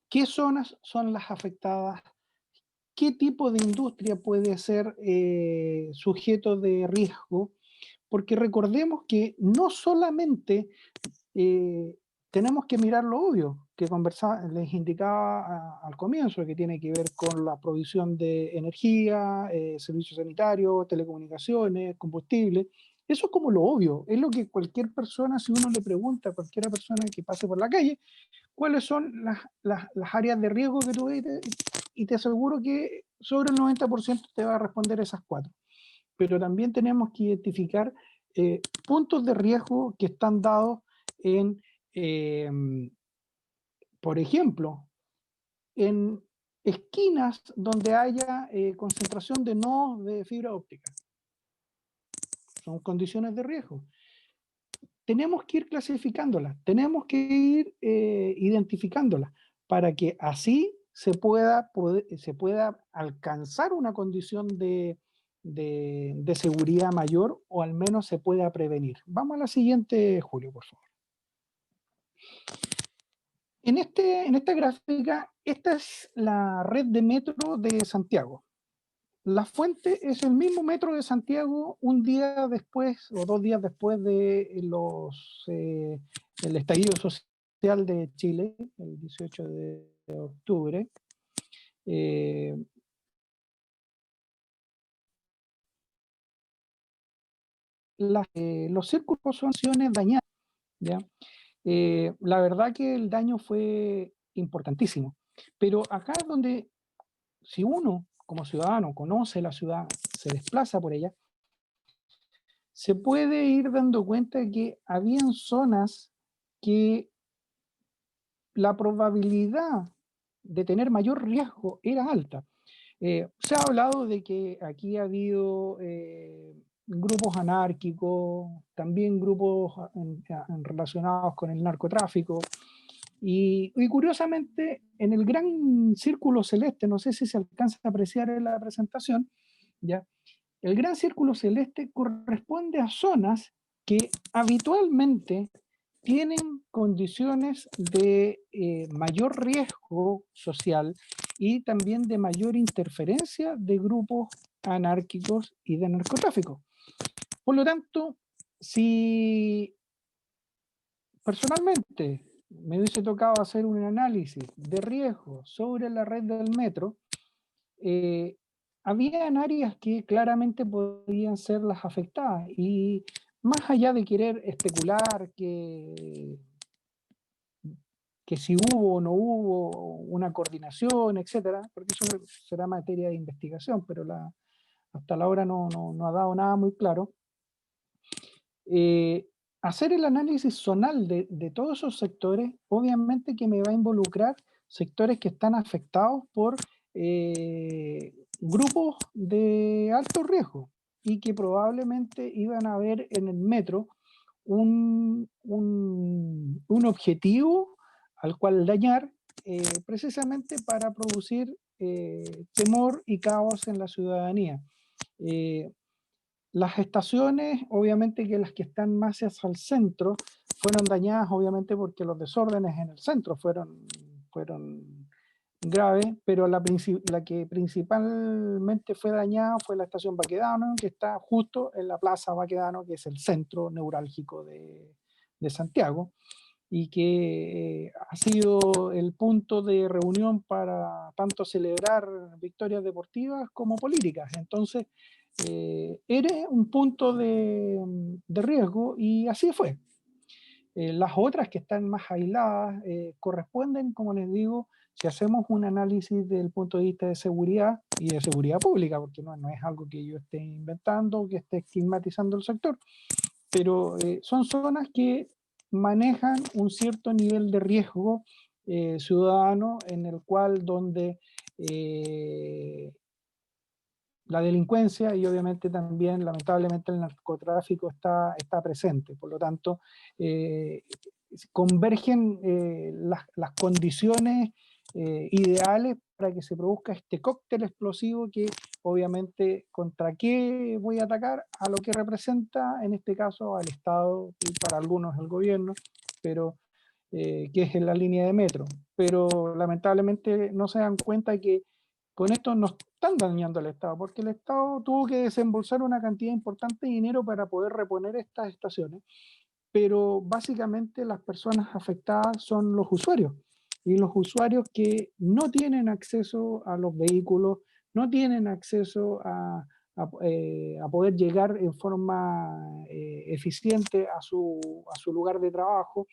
qué zonas son las afectadas, qué tipo de industria puede ser sujeto de riesgo, porque recordemos que no solamente tenemos que mirar lo obvio, que les indicaba al comienzo, que tiene que ver con la provisión de energía, servicios sanitarios, telecomunicaciones, combustible. Eso es como lo obvio, es lo que cualquier persona, si uno le pregunta a cualquier persona que pase por la calle, cuáles son las áreas de riesgo que tú ves, y te aseguro que sobre el 90% te va a responder esas 4. Pero también tenemos que identificar puntos de riesgo que están dados en, por ejemplo, en esquinas donde haya concentración de nodos de fibra óptica. Son condiciones de riesgo. Tenemos que ir clasificándolas, tenemos que ir identificándolas para que así se pueda alcanzar una condición de seguridad mayor, o al menos se pueda prevenir. Vamos a la siguiente, Julio, por favor. En esta gráfica, esta es la red de metro de Santiago. La fuente es el mismo metro de Santiago un día después o 2 días después de el estallido social de Chile, el 18 de octubre. Los círculos son acciones dañadas, ¿ya? La verdad que el daño fue importantísimo, pero acá es donde, si uno como ciudadano conoce la ciudad, se desplaza por ella, se puede ir dando cuenta de que habían zonas que la probabilidad de tener mayor riesgo era alta. Se ha hablado de que aquí ha habido grupos anárquicos, también grupos relacionados con el narcotráfico, y curiosamente en el gran círculo celeste, no sé si se alcanza a apreciar en la presentación, ¿ya? El gran círculo celeste corresponde a zonas que habitualmente tienen condiciones de mayor riesgo social y también de mayor interferencia de grupos anárquicos y de narcotráfico. Por lo tanto, si personalmente me hubiese tocado hacer un análisis de riesgo sobre la red del metro, habían áreas que claramente podían ser las afectadas, y más allá de querer especular que si hubo o no hubo una coordinación, etcétera, porque eso será materia de investigación, pero hasta la hora no ha dado nada muy claro. Hacer el análisis zonal de todos esos sectores, obviamente que me va a involucrar sectores que están afectados por grupos de alto riesgo y que probablemente iban a ver en el metro un objetivo al cual dañar, precisamente para producir temor y caos en la ciudadanía. Las estaciones, obviamente que las que están más hacia el centro, fueron dañadas obviamente porque los desórdenes en el centro fueron graves, pero la que principalmente fue dañada fue la estación Baquedano, que está justo en la plaza Baquedano, que es el centro neurálgico de Santiago, y que ha sido el punto de reunión para tanto celebrar victorias deportivas como políticas. Entonces, era un punto de riesgo, y así fue. Las otras que están más aisladas corresponden, como les digo, si hacemos un análisis desde el punto de vista de seguridad y de seguridad pública, porque no es algo que yo esté inventando, que esté estigmatizando el sector, pero son zonas que manejan un cierto nivel de riesgo ciudadano, en el cual donde la delincuencia y obviamente también, lamentablemente, el narcotráfico está presente. Por lo tanto, convergen las condiciones ideales para que se produzca este cóctel explosivo que obviamente contra qué voy a atacar, a lo que representa en este caso al Estado y para algunos el gobierno, pero que es en la línea de metro. Pero lamentablemente no se dan cuenta que con esto no están dañando al Estado, porque el Estado tuvo que desembolsar una cantidad importante de dinero para poder reponer estas estaciones, pero básicamente las personas afectadas son los usuarios, y los usuarios que no tienen acceso a los vehículos, no tienen acceso a poder llegar en forma eficiente a su lugar de trabajo.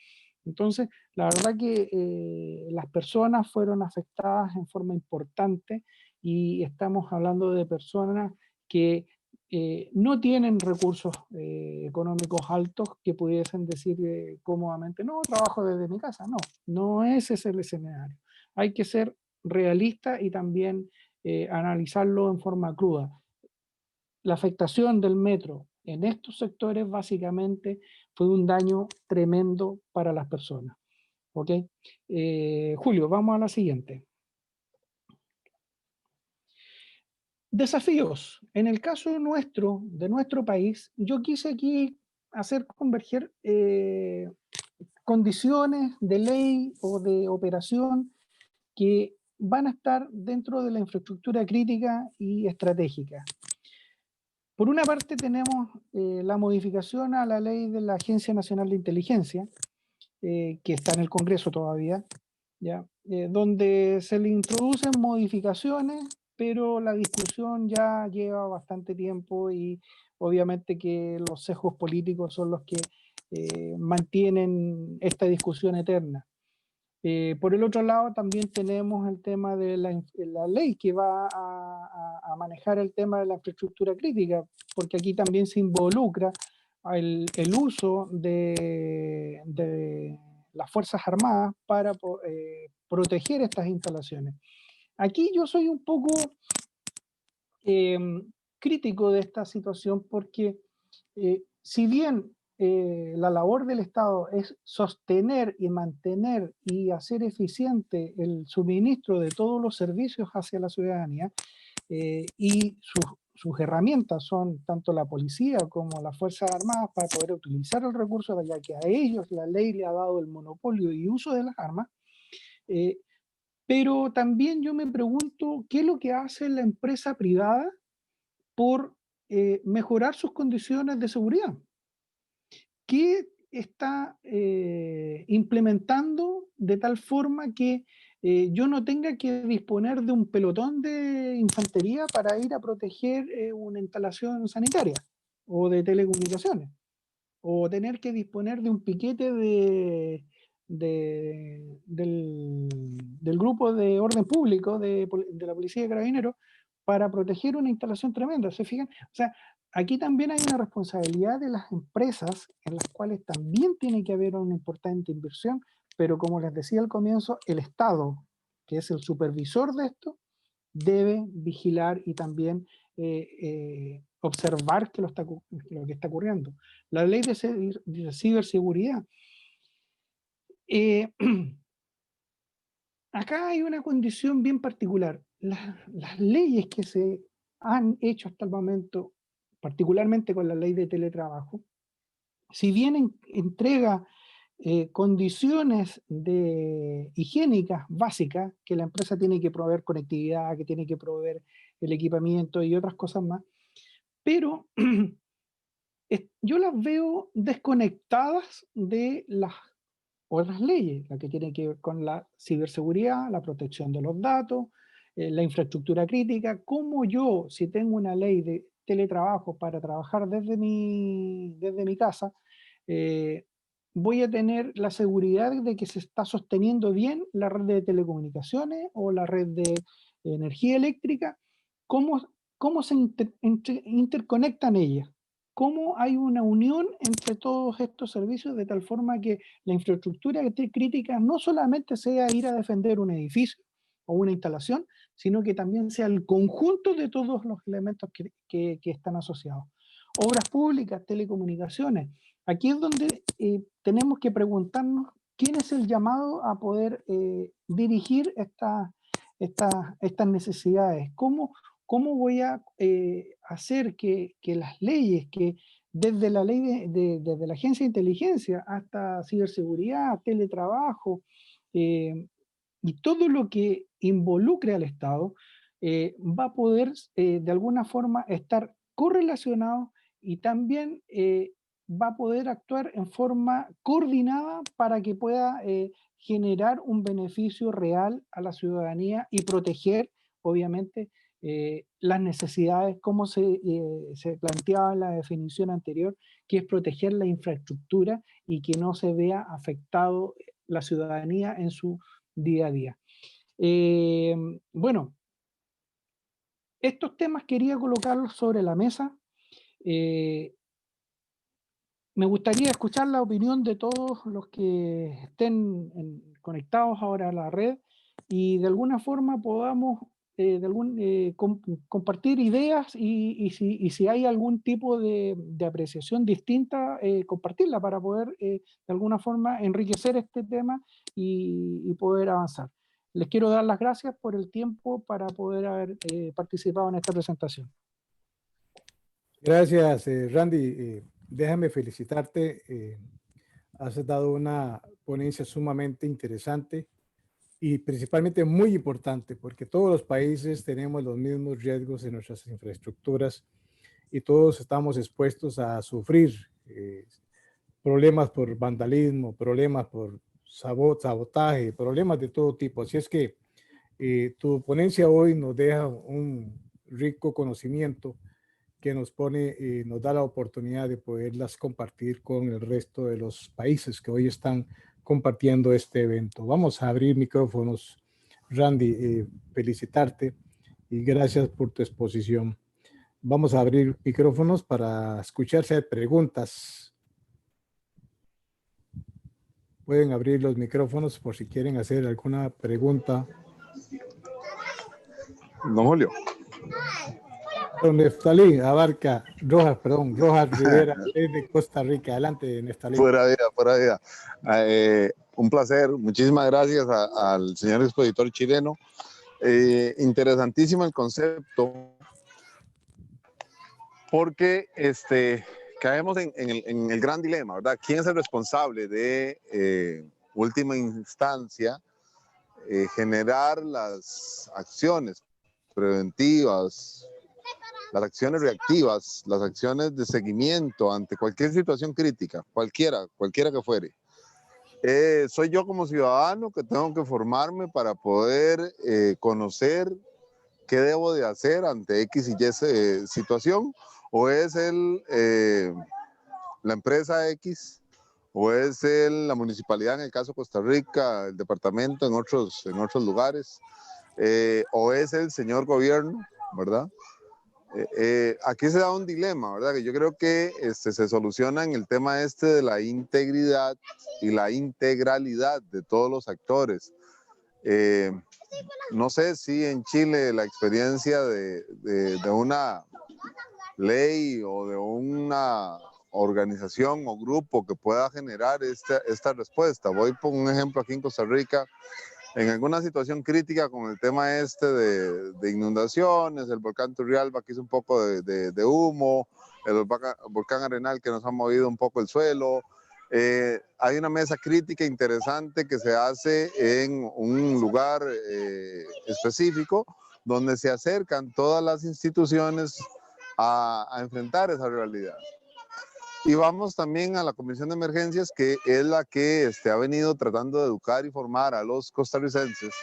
Entonces, la verdad que las personas fueron afectadas en forma importante y estamos hablando de personas que no tienen recursos económicos altos que pudiesen decir cómodamente, no, trabajo desde mi casa. No, no ese es el escenario. Hay que ser realista y también analizarlo en forma cruda. La afectación del metro en estos sectores básicamente fue un daño tremendo para las personas. ¿Ok? Julio, vamos a la siguiente. Desafíos. En el caso nuestro, de nuestro país, yo quise aquí hacer converger condiciones de ley o de operación que van a estar dentro de la infraestructura crítica y estratégica. Por una parte tenemos la modificación a la ley de la Agencia Nacional de Inteligencia, que está en el Congreso todavía, ¿ya? Donde se le introducen modificaciones, pero la discusión ya lleva bastante tiempo y obviamente que los sesgos políticos son los que mantienen esta discusión eterna. Por el otro lado, también tenemos el tema de la ley que va a manejar el tema de la infraestructura crítica, porque aquí también se involucra el uso de las Fuerzas Armadas para proteger estas instalaciones. Aquí yo soy un poco crítico de esta situación porque si bien la labor del Estado es sostener y mantener y hacer eficiente el suministro de todos los servicios hacia la ciudadanía, y sus herramientas son tanto la policía como las Fuerzas Armadas para poder utilizar el recurso, ya que a ellos la ley le ha dado el monopolio y uso de las armas, pero también yo me pregunto qué es lo que hace la empresa privada por mejorar sus condiciones de seguridad. ¿Qué está implementando de tal forma que yo no tenga que disponer de un pelotón de infantería para ir a proteger una instalación sanitaria o de telecomunicaciones? O tener que disponer de un piquete del grupo de orden público de la Policía de Carabineros para proteger una instalación tremenda. ¿Se fijan? O sea, aquí también hay una responsabilidad de las empresas en las cuales también tiene que haber una importante inversión, pero como les decía al comienzo, el Estado, que es el supervisor de esto, debe vigilar y también observar lo que está ocurriendo. La ley de ciberseguridad. Acá hay una condición bien particular. Las leyes que se han hecho hasta el momento, particularmente con la ley de teletrabajo, si bien entrega condiciones higiénicas básicas, que la empresa tiene que proveer conectividad, que tiene que proveer el equipamiento y otras cosas más, pero yo las veo desconectadas de las otras leyes, la que tiene que ver con la ciberseguridad, la protección de los datos, la infraestructura crítica. Cómo yo, si tengo una ley de teletrabajo para trabajar desde mi casa, voy a tener la seguridad de que se está sosteniendo bien la red de telecomunicaciones o la red de energía eléctrica? ¿Cómo se interconectan ellas? ¿Cómo hay una unión entre todos estos servicios de tal forma que la infraestructura crítica no solamente sea ir a defender un edificio o una instalación, sino que también sea el conjunto de todos los elementos que están asociados. Obras públicas, telecomunicaciones. Aquí es donde tenemos que preguntarnos quién es el llamado a poder dirigir estas necesidades. ¿Cómo voy a hacer que las leyes, que desde la ley desde la Agencia de Inteligencia hasta ciberseguridad, teletrabajo, y todo lo que involucre al Estado, va a poder de alguna forma estar correlacionado y también va a poder actuar en forma coordinada para que pueda generar un beneficio real a la ciudadanía y proteger, obviamente, las necesidades, como se planteaba en la definición anterior, que es proteger la infraestructura y que no se vea afectado la ciudadanía en su día a día. Bueno, estos temas quería colocarlos sobre la mesa. Me gustaría escuchar la opinión de todos los que estén conectados ahora a la red y de alguna forma podamos compartir ideas y si hay algún tipo de apreciación distinta, compartirla para poder de alguna forma enriquecer este tema y poder avanzar. Les quiero dar las gracias por el tiempo para poder haber participado en esta presentación. Gracias, Randy. Déjame felicitarte. Has dado una ponencia sumamente interesante y principalmente muy importante, porque todos los países tenemos los mismos riesgos en nuestras infraestructuras y todos estamos expuestos a sufrir problemas por vandalismo, problemas por sabotaje, problemas de todo tipo. Así es que tu ponencia hoy nos deja un rico conocimiento que nos pone y nos da la oportunidad de poderlas compartir con el resto de los países que hoy están compartiendo este evento. Vamos a abrir micrófonos. Randy, felicitarte y gracias por tu exposición. Vamos a abrir micrófonos para escucharse preguntas. Pueden abrir los micrófonos por si quieren hacer alguna pregunta. Don Julio. Don Neftalí Abarca, Rojas Rivera, de Costa Rica. Adelante, Neftalí. Fuera vida. Un placer, muchísimas gracias al señor expositor chileno. Interesantísimo el concepto, porque caemos en el gran dilema, ¿verdad? ¿Quién es el responsable de, última instancia, generar las acciones preventivas, las acciones reactivas, las acciones de seguimiento ante cualquier situación crítica, cualquiera que fuere? ¿Soy yo como ciudadano que tengo que formarme para poder conocer qué debo de hacer ante X y Y situación? ¿O es la empresa X? ¿O es la municipalidad, en el caso de Costa Rica, el departamento en otros lugares? ¿O es el señor gobierno, verdad? Aquí se da un dilema, ¿verdad? Que yo creo que se soluciona en el tema de la integridad y la integralidad de todos los actores. No sé si en Chile la experiencia de una ley o de una organización o grupo que pueda generar esta respuesta. Voy por un ejemplo aquí en Costa Rica. En alguna situación crítica con el tema de inundaciones, el volcán Turrialba que hizo un poco de humo, el volcán Arenal que nos ha movido un poco el suelo. Hay una mesa crítica interesante que se hace en un lugar específico donde se acercan todas las instituciones a enfrentar esa realidad. Y vamos también a la Comisión de Emergencias, que es la que ha venido tratando de educar y formar a los costarricenses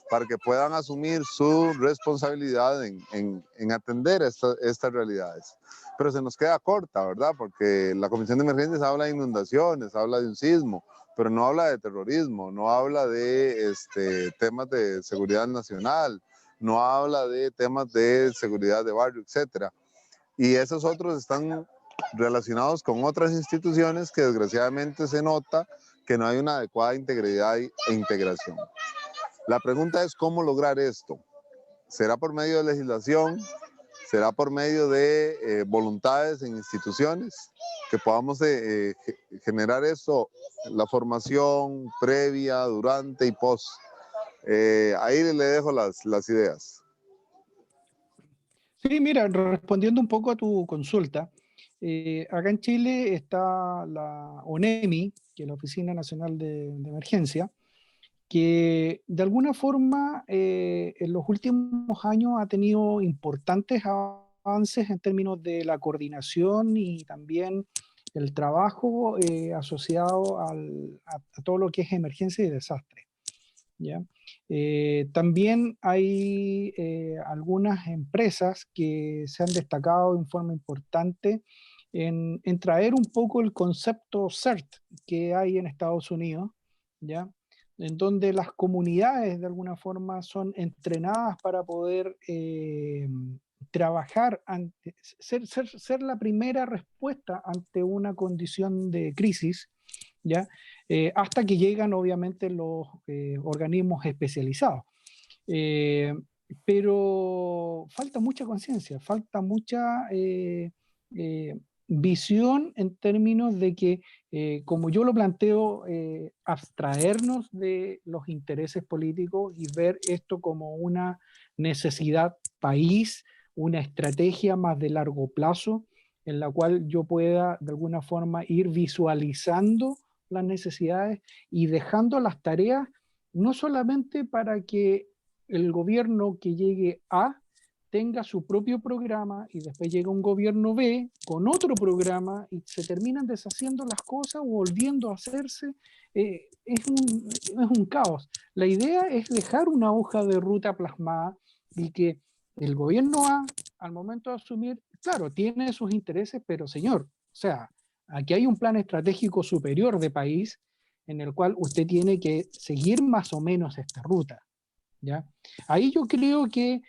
para que puedan asumir su responsabilidad en atender estas realidades. Pero se nos queda corta, ¿verdad? Porque la Comisión de Emergencias habla de inundaciones, habla de un sismo, pero no habla de terrorismo, no habla de temas de seguridad nacional, no habla de temas de seguridad de barrio, etc. Y esos otros están relacionados con otras instituciones que desgraciadamente se nota que no hay una adecuada integridad e integración. La pregunta es cómo lograr esto. ¿Será por medio de legislación? ¿Será por medio de voluntades en instituciones? Que podamos generar eso, la formación previa, durante y post. Ahí le dejo las ideas. Sí, mira, respondiendo un poco a tu consulta, acá en Chile está la ONEMI, que es la Oficina Nacional de Emergencia, que de alguna forma en los últimos años ha tenido importantes avances en términos de la coordinación y también el trabajo asociado a todo lo que es emergencia y desastre, ¿ya? También hay algunas empresas que se han destacado en forma importante en traer un poco el concepto CERT que hay en Estados Unidos, ¿ya? En donde las comunidades de alguna forma son entrenadas para poder trabajar, ser la primera respuesta ante una condición de crisis, ¿ya? Hasta que llegan obviamente los organismos especializados. Pero falta mucha conciencia, falta mucha visión en términos de que, como yo lo planteo, abstraernos de los intereses políticos y ver esto como una necesidad país, una estrategia más de largo plazo, en la cual yo pueda de alguna forma ir visualizando las necesidades y dejando las tareas no solamente para que el gobierno que llegue A tenga su propio programa y después llega un gobierno B con otro programa y se terminan deshaciendo las cosas o volviendo a hacerse. Es un caos. La idea es dejar una hoja de ruta plasmada y que el gobierno A, al momento de asumir, claro, tiene sus intereses, pero señor, o sea, aquí hay un plan estratégico superior de país en el cual usted tiene que seguir más o menos esta ruta, ¿ya? Ahí yo creo que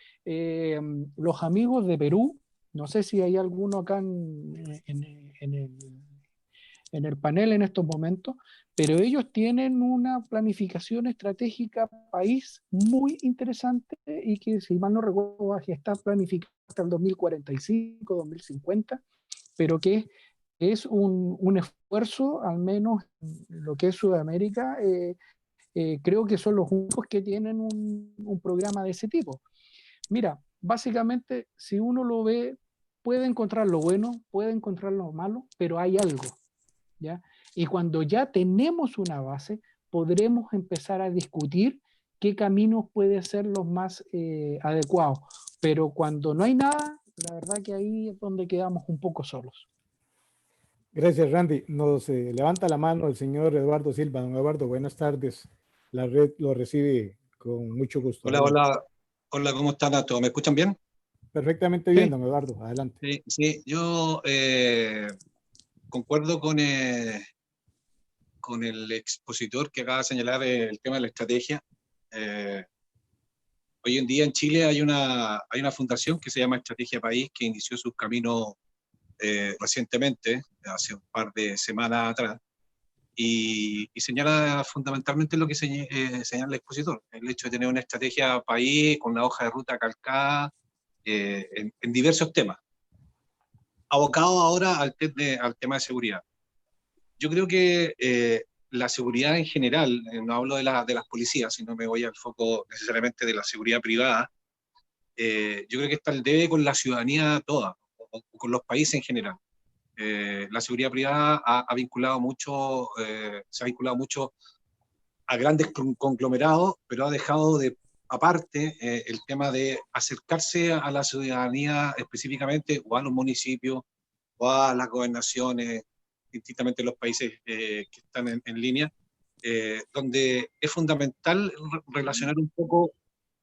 los amigos de Perú, no sé si hay alguno acá en el panel en estos momentos, pero ellos tienen una planificación estratégica país muy interesante y que, si mal no recuerdo, está planificada hasta el 2045, 2050, pero que es un esfuerzo, al menos en lo que es Sudamérica, creo que son los únicos que tienen un programa de ese tipo. Mira, básicamente, si uno lo ve, puede encontrar lo bueno, puede encontrar lo malo, pero hay algo, ¿ya? Y cuando ya tenemos una base, podremos empezar a discutir qué caminos pueden ser los más adecuados. Pero cuando no hay nada, la verdad que ahí es donde quedamos un poco solos. Gracias, Randy. Nos levanta la mano el señor Eduardo Silva. Don Eduardo, buenas tardes. La red lo recibe con mucho gusto. Hola, Adelante. hola, ¿cómo están a todos? ¿Me escuchan bien? Perfectamente bien, Sí. don Eduardo. Adelante. Sí, yo concuerdo con el expositor que acaba de señalar el tema de la estrategia. Hoy en día en Chile hay una fundación que se llama Estrategia País, que inició sus caminos recientemente, hace un par de semanas atrás, y señala fundamentalmente lo que señala el expositor, el hecho de tener una estrategia país con una hoja de ruta calcada en diversos temas, abocado ahora al tema de seguridad. Yo creo que la seguridad en general, no hablo de las policías, sino me voy al foco necesariamente de la seguridad privada, yo creo que está al debe con la ciudadanía toda, o con los países en general. La seguridad privada se ha vinculado mucho a grandes conglomerados, pero ha dejado aparte el tema de acercarse a la ciudadanía específicamente, o a los municipios, o a las gobernaciones, distintamente los países que están en línea, donde es fundamental relacionar un poco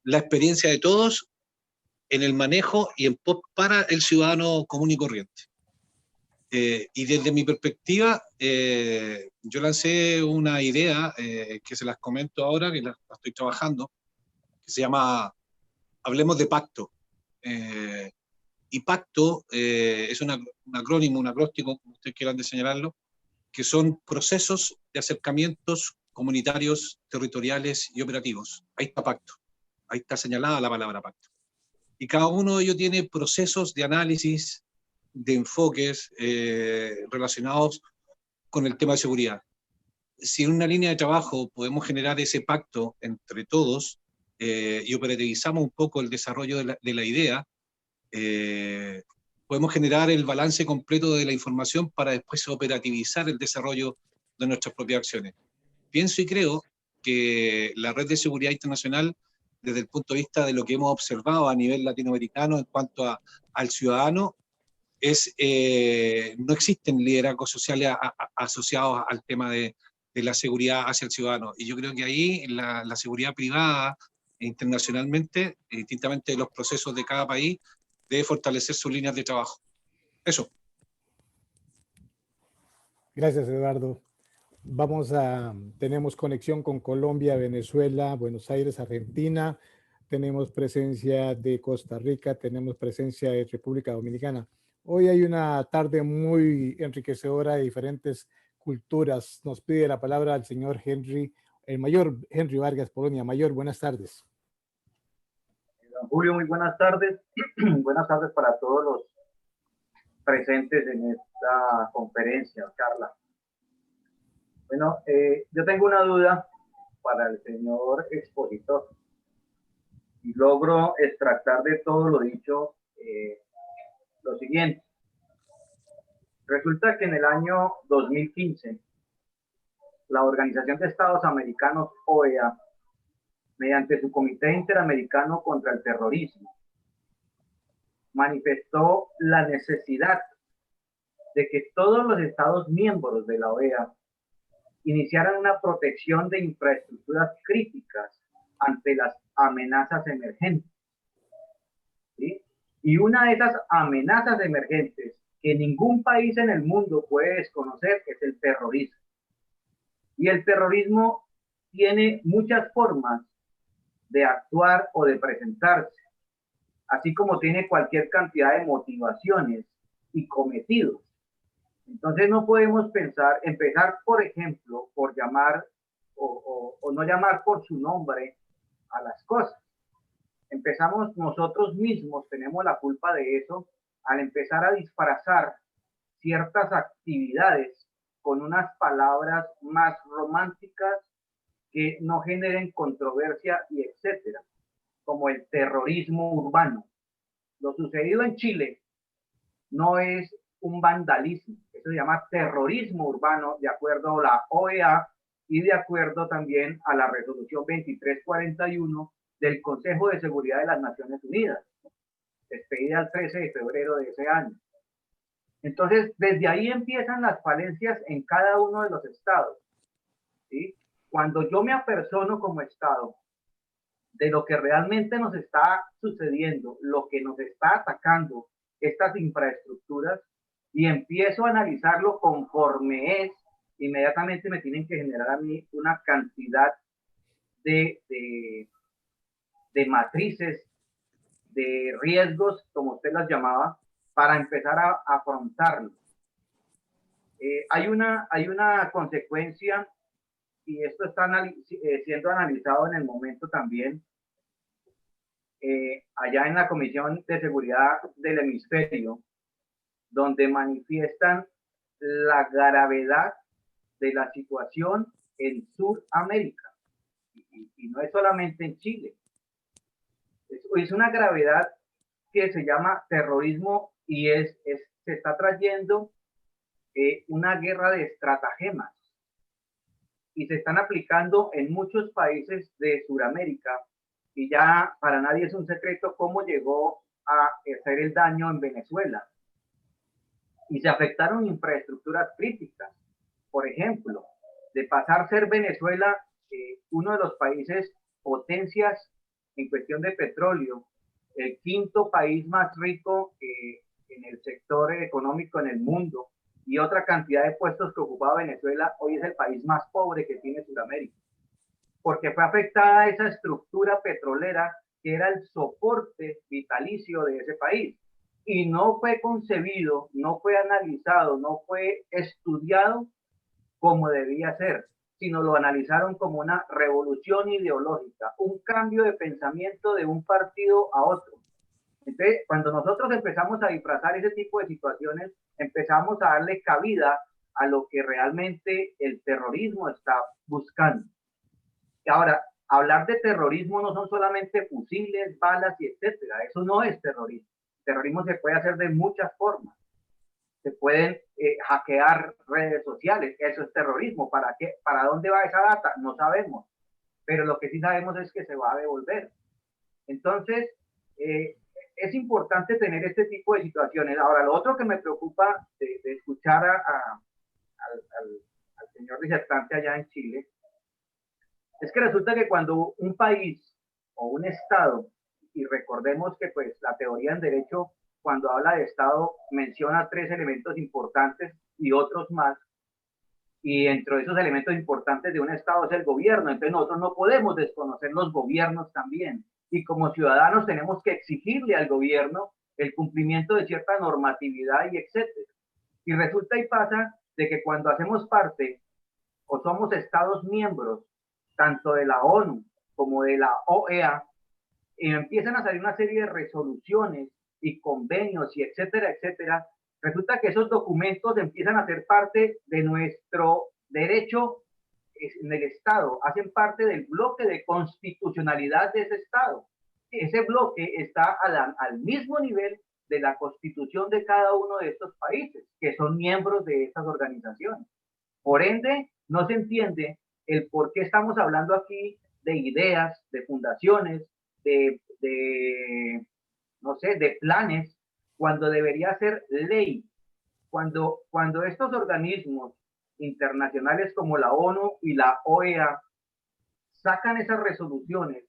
la experiencia de todos en el manejo y en pos para el ciudadano común y corriente. Y desde mi perspectiva, yo lancé una idea que se las comento ahora, que la estoy trabajando, que se llama Hablemos de Pacto. Y pacto es un acrónimo, un acróstico, como ustedes quieran señalarlo, que son procesos de acercamientos comunitarios, territoriales y operativos. Ahí está pacto. Ahí está señalada la palabra pacto. Y cada uno de ellos tiene procesos de análisis, de enfoques relacionados con el tema de seguridad. Si en una línea de trabajo podemos generar ese pacto entre todos y operativizamos un poco el desarrollo de la idea, podemos generar el balance completo de la información para después operativizar el desarrollo de nuestras propias acciones. Pienso y creo que la red de seguridad internacional, desde el punto de vista de lo que hemos observado a nivel latinoamericano en cuanto al ciudadano, no existen liderazgos sociales asociados al tema de la seguridad hacia el ciudadano. Y yo creo que ahí la seguridad privada internacionalmente, distintamente de los procesos de cada país, debe fortalecer sus líneas de trabajo. Eso. Gracias, Eduardo. Tenemos conexión con Colombia, Venezuela, Buenos Aires, Argentina, tenemos presencia de Costa Rica, tenemos presencia de República Dominicana. Hoy hay una tarde muy enriquecedora de diferentes culturas. Nos pide la palabra el señor Henry, el mayor Henry Vargas Polonia. Mayor, buenas tardes. Don Julio, muy buenas tardes. Buenas tardes para todos los presentes en esta conferencia, charla. Bueno, yo tengo una duda para el señor expositor y logro extractar de todo lo dicho lo siguiente. Resulta que en el año 2015, la Organización de Estados Americanos, OEA, mediante su Comité Interamericano contra el Terrorismo, manifestó la necesidad de que todos los Estados miembros de la OEA iniciaran una protección de infraestructuras críticas ante las amenazas emergentes. ¿Sí? Y una de esas amenazas emergentes que ningún país en el mundo puede desconocer es el terrorismo. Y el terrorismo tiene muchas formas de actuar o de presentarse, así como tiene cualquier cantidad de motivaciones y cometidos. Entonces no podemos empezar, por ejemplo, por llamar o no llamar por su nombre a las cosas. Empezamos nosotros mismos, tenemos la culpa de eso, al empezar a disfrazar ciertas actividades con unas palabras más románticas que no generen controversia y etcétera, como el terrorismo urbano. Lo sucedido en Chile no es un vandalismo, eso se llama terrorismo urbano de acuerdo a la OEA y de acuerdo también a la resolución 2341 del Consejo de Seguridad de las Naciones Unidas, expedida el 13 de febrero de ese año. Entonces, desde ahí empiezan las falencias en cada uno de los estados, ¿sí? Cuando yo me apersono como estado de lo que realmente nos está sucediendo, lo que nos está atacando estas infraestructuras, y empiezo a analizarlo conforme es, inmediatamente me tienen que generar a mí una cantidad de matrices, de riesgos, como usted las llamaba, para empezar a afrontarlo. Hay una consecuencia, y esto está siendo analizado en el momento también, allá en la Comisión de Seguridad del Hemisferio, donde manifiestan la gravedad de la situación en Sudamérica. Y no es solamente en Chile. Es una gravedad que se llama terrorismo y se está trayendo una guerra de estratagemas. Y se están aplicando en muchos países de Sudamérica. Y ya para nadie es un secreto cómo llegó a hacer el daño en Venezuela. Y se afectaron infraestructuras críticas. Por ejemplo, de pasar a ser Venezuela uno de los países potencias en cuestión de petróleo, el quinto país más rico en el sector económico en el mundo, y otra cantidad de puestos que ocupaba Venezuela, hoy es el país más pobre que tiene Sudamérica, porque fue afectada esa estructura petrolera que era el soporte vitalicio de ese país. Y no fue concebido, no fue analizado, no fue estudiado como debía ser, sino lo analizaron como una revolución ideológica, un cambio de pensamiento de un partido a otro. Entonces, cuando nosotros empezamos a disfrazar ese tipo de situaciones, empezamos a darle cabida a lo que realmente el terrorismo está buscando. Y ahora, hablar de terrorismo no son solamente fusiles, balas y etcétera. Eso no es terrorismo. El terrorismo se puede hacer de muchas formas. Se pueden hackear redes sociales. Eso es terrorismo. ¿Para qué? ¿Para dónde va esa data? No sabemos. Pero lo que sí sabemos es que se va a devolver. Entonces, es importante tener este tipo de situaciones. Ahora, lo otro que me preocupa de escuchar al señor disertante allá en Chile, es que resulta que cuando un país o un estado, y recordemos que pues la teoría en derecho cuando habla de estado menciona 3 elementos importantes y otros más, y dentro de esos elementos importantes de un estado es el gobierno, entonces nosotros no podemos desconocer los gobiernos también, y como ciudadanos tenemos que exigirle al gobierno el cumplimiento de cierta normatividad y etcétera. Y resulta y pasa de que cuando hacemos parte o somos estados miembros tanto de la ONU como de la OEA, empiezan a salir una serie de resoluciones y convenios y etcétera, etcétera, resulta que esos documentos empiezan a ser parte de nuestro derecho en el Estado, hacen parte del bloque de constitucionalidad de ese Estado. Ese bloque está al mismo nivel de la constitución de cada uno de estos países, que son miembros de estas organizaciones. Por ende, no se entiende el por qué estamos hablando aquí de ideas, de fundaciones, no sé, de planes, cuando debería ser ley. Cuando estos organismos internacionales como la ONU y la OEA sacan esas resoluciones,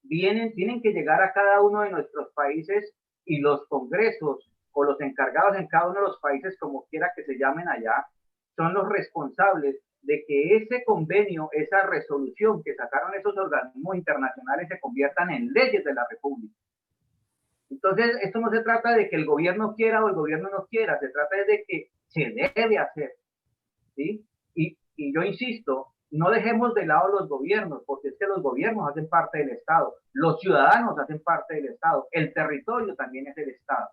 tienen que llegar a cada uno de nuestros países y los congresos o los encargados en cada uno de los países, como quiera que se llamen allá, son los responsables de que ese convenio, esa resolución que sacaron esos organismos internacionales se conviertan en leyes de la República. Entonces, esto no se trata de que el gobierno quiera o el gobierno no quiera, se trata de que se debe hacer, ¿sí? Y yo insisto, no dejemos de lado los gobiernos, porque es que los gobiernos hacen parte del Estado, los ciudadanos hacen parte del Estado, el territorio también es el Estado,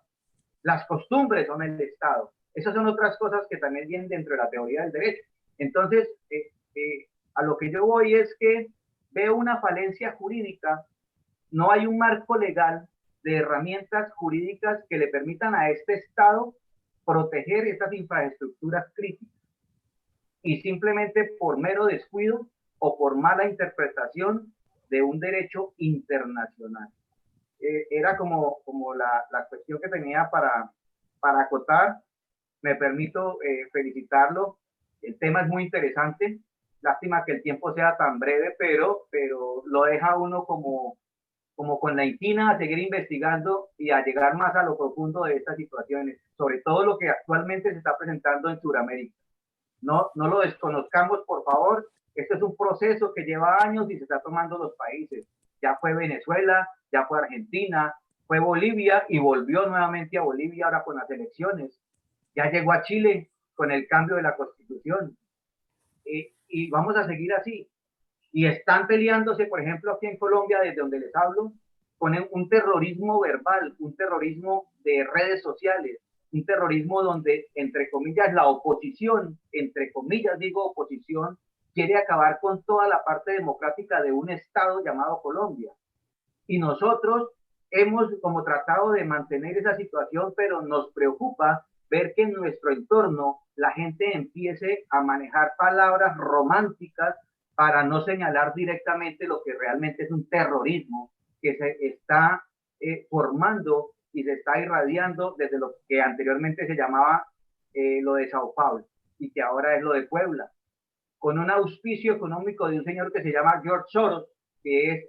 las costumbres son el Estado. Esas son otras cosas que también vienen dentro de la teoría del derecho. Entonces, a lo que yo voy es que veo una falencia jurídica, no hay un marco legal de herramientas jurídicas que le permitan a este Estado proteger estas infraestructuras críticas. Y simplemente por mero descuido o por mala interpretación de un derecho internacional. Era como la cuestión que tenía para acotar. Me permito felicitarlo. El tema es muy interesante. Lástima que el tiempo sea tan breve, pero lo deja uno como con la inquina a seguir investigando y a llegar más a lo profundo de estas situaciones, sobre todo lo que actualmente se está presentando en Sudamérica. No lo desconozcamos, por favor. Este es un proceso que lleva años y se está tomando los países. Ya fue Venezuela, ya fue Argentina, fue Bolivia y volvió nuevamente a Bolivia ahora con las elecciones. Ya llegó a Chile con el cambio de la Constitución. Y vamos a seguir así. Y están peleándose, por ejemplo, aquí en Colombia, desde donde les hablo, con un terrorismo verbal, un terrorismo de redes sociales, un terrorismo donde, entre comillas, la oposición, entre comillas digo oposición, quiere acabar con toda la parte democrática de un Estado llamado Colombia. Y nosotros hemos como tratado de mantener esa situación, pero nos preocupa ver que en nuestro entorno la gente empiece a manejar palabras románticas para no señalar directamente lo que realmente es un terrorismo que se está formando y se está irradiando desde lo que anteriormente se llamaba lo de Sao Paulo y que ahora es lo de Puebla, con un auspicio económico de un señor que se llama George Soros, que es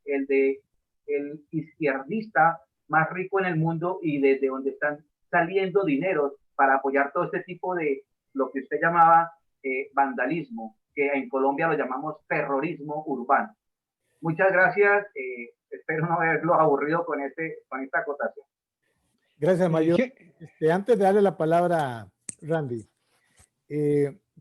el izquierdista más rico en el mundo y desde donde están saliendo dineros para apoyar todo este tipo de lo que usted llamaba vandalismo, que en Colombia lo llamamos terrorismo urbano. Muchas gracias, espero no haberlo aburrido con esta acotación. Gracias, Mayor. Antes de darle la palabra a Randy,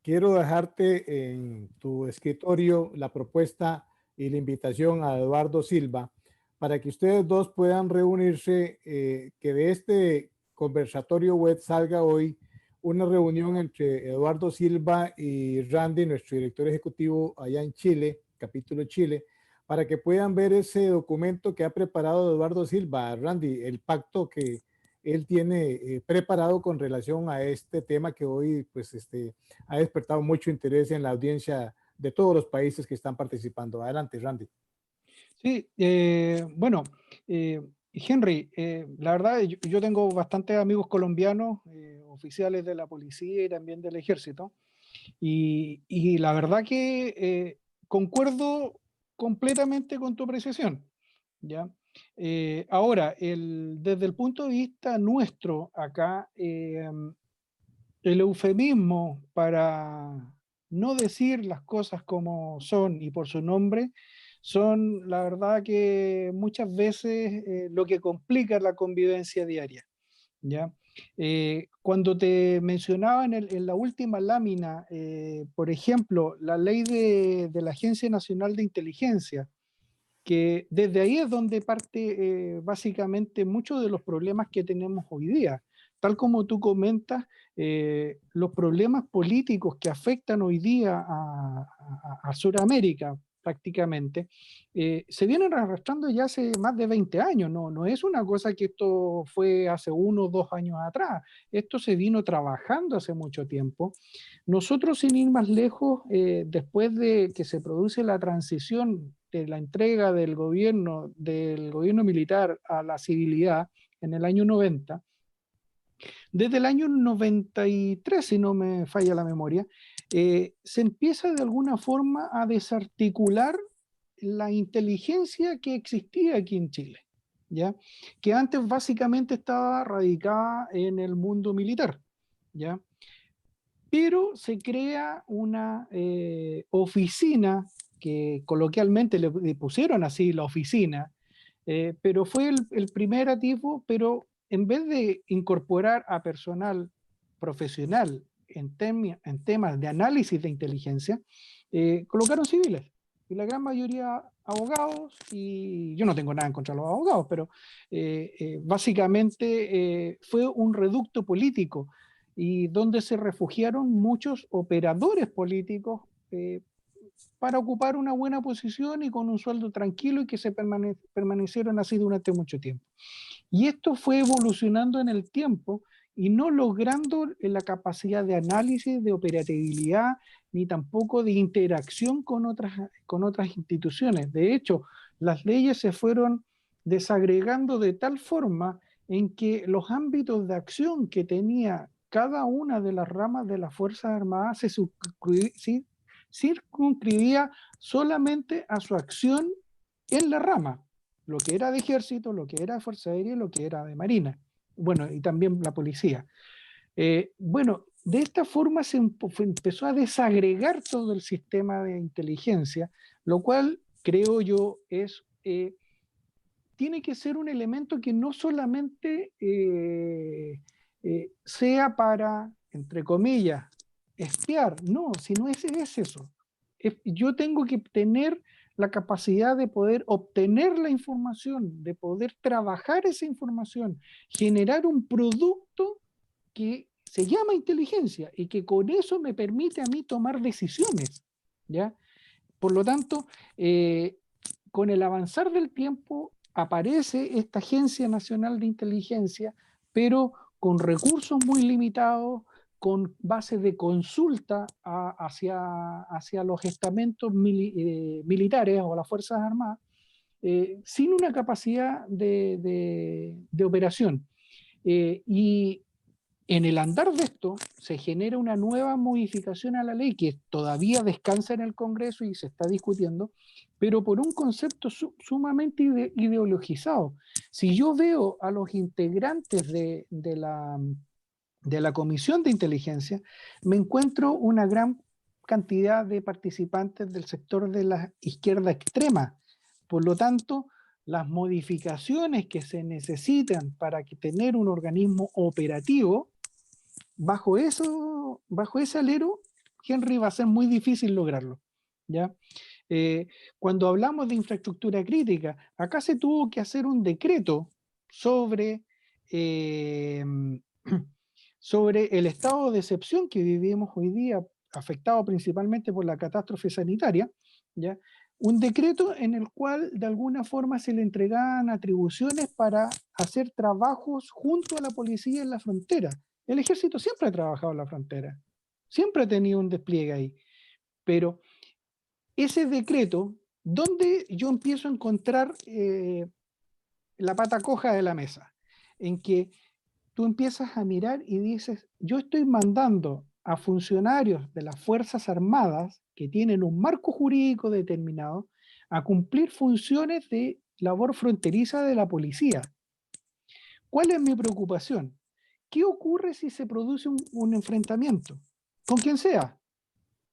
quiero dejarte en tu escritorio la propuesta y la invitación a Eduardo Silva para que ustedes dos puedan reunirse, que de este conversatorio web salga hoy una reunión entre Eduardo Silva y Randy, nuestro director ejecutivo allá en Chile, capítulo Chile, para que puedan ver ese documento que ha preparado Eduardo Silva, Randy, el pacto que él tiene preparado con relación a este tema que hoy pues, ha despertado mucho interés en la audiencia de todos los países que están participando. Adelante, Randy. Sí, bueno, Henry, la verdad yo tengo bastantes amigos colombianos, oficiales de la policía y también del ejército, y la verdad que concuerdo completamente con tu apreciación, ¿ya? Ahora, desde el punto de vista nuestro acá, el eufemismo para no decir las cosas como son y por su nombre, son la verdad que muchas veces lo que complica la convivencia diaria, ¿ya? Cuando te mencionaba en la última lámina, por ejemplo, la ley de la Agencia Nacional de Inteligencia, que desde ahí es donde parte básicamente muchos de los problemas que tenemos hoy día. Tal como tú comentas, los problemas políticos que afectan hoy día a Sudamérica prácticamente, se vienen arrastrando ya hace más de 20 años, no es una cosa que esto fue hace 1 o 2 años atrás, esto se vino trabajando hace mucho tiempo. Nosotros, sin ir más lejos, después de que se produce la transición de la entrega del gobierno militar a la civilidad en el año 90, desde el año 93, si no me falla la memoria, se empieza de alguna forma a desarticular la inteligencia que existía aquí en Chile, ¿ya? Que antes básicamente estaba radicada en el mundo militar, ¿ya? Pero se crea una oficina que coloquialmente le pusieron así la oficina, pero fue el primer atisbo, pero en vez de incorporar a personal profesional en temas de análisis de inteligencia, colocaron civiles, y la gran mayoría abogados, y yo no tengo nada en contra de los abogados, pero básicamente fue un reducto político, y donde se refugiaron muchos operadores políticos para ocupar una buena posición y con un sueldo tranquilo, y que se permanecieron así durante mucho tiempo. Y esto fue evolucionando en el tiempo y no logrando la capacidad de análisis, de operatividad, ni tampoco de interacción con otras instituciones. De hecho, las leyes se fueron desagregando de tal forma en que los ámbitos de acción que tenía cada una de las ramas de las Fuerzas Armadas se circunscribía solamente a su acción en la rama, lo que era de ejército, lo que era de Fuerza Aérea y lo que era de Marina, bueno, y también la policía. Bueno, de esta forma se empezó a desagregar todo el sistema de inteligencia, lo cual creo yo tiene que ser un elemento que no solamente sea para, entre comillas, espiar, no, si no es eso. Yo tengo que tener la capacidad de poder obtener la información, de poder trabajar esa información, generar un producto que se llama inteligencia y que con eso me permite a mí tomar decisiones, ¿ya? Por lo tanto, con el avanzar del tiempo aparece esta Agencia Nacional de Inteligencia, pero con recursos muy limitados, con bases de consulta hacia los estamentos militares o las Fuerzas Armadas, sin una capacidad de operación. Y en el andar de esto se genera una nueva modificación a la ley que todavía descansa en el Congreso y se está discutiendo, pero por un concepto sumamente ideologizado. Si yo veo a los integrantes de la Comisión de Inteligencia, me encuentro una gran cantidad de participantes del sector de la izquierda extrema. Por lo tanto, las modificaciones que se necesitan para tener un organismo operativo, bajo ese alero, Henry, va a ser muy difícil lograrlo, ¿ya? Cuando hablamos de infraestructura crítica, acá se tuvo que hacer un decreto sobre, sobre el estado de excepción que vivimos hoy día, afectado principalmente por la catástrofe sanitaria, ¿ya? Un decreto en el cual de alguna forma se le entregaban atribuciones para hacer trabajos junto a la policía en la frontera. El ejército siempre ha trabajado en la frontera, siempre ha tenido un despliegue ahí, pero ese decreto, ¿dónde yo empiezo a encontrar la pata coja de la mesa? En que tú empiezas a mirar y dices, yo estoy mandando a funcionarios de las Fuerzas Armadas que tienen un marco jurídico determinado a cumplir funciones de labor fronteriza de la policía. ¿Cuál es mi preocupación? ¿Qué ocurre si se produce un enfrentamiento? Con quien sea.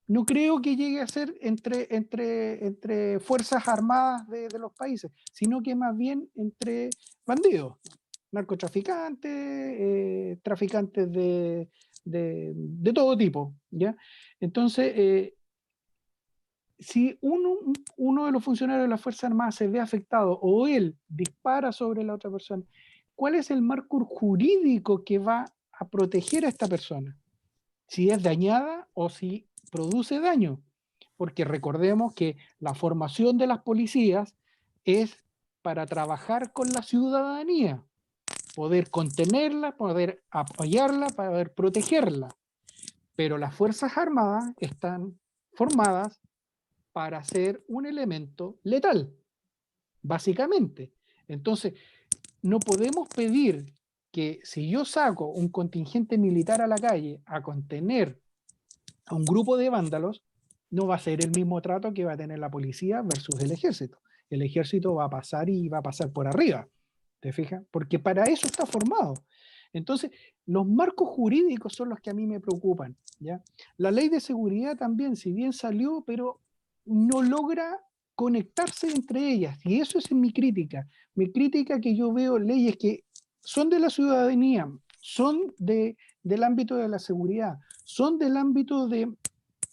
No creo que llegue a ser entre fuerzas armadas de los países, sino que más bien entre bandidos, narcotraficantes, traficantes de todo tipo, ¿ya? Entonces, si uno de los funcionarios de la Fuerza Armada se ve afectado o él dispara sobre la otra persona, ¿cuál es el marco jurídico que va a proteger a esta persona? Si es dañada o si produce daño. Porque recordemos que la formación de las policías es para trabajar con la ciudadanía, poder contenerla, poder apoyarla, poder protegerla. Pero las Fuerzas Armadas están formadas para ser un elemento letal, básicamente. Entonces, no podemos pedir que si yo saco un contingente militar a la calle a contener a un grupo de vándalos, no va a ser el mismo trato que va a tener la policía versus el ejército. El ejército va a pasar y va a pasar por arriba, ¿te fijas? Porque para eso está formado. Entonces, los marcos jurídicos son los que a mí me preocupan, ¿ya? La ley de seguridad también, si bien salió, pero no logra conectarse entre ellas, y eso es mi crítica. Mi crítica que yo veo leyes que son de la ciudadanía, son del ámbito de la seguridad, son del ámbito de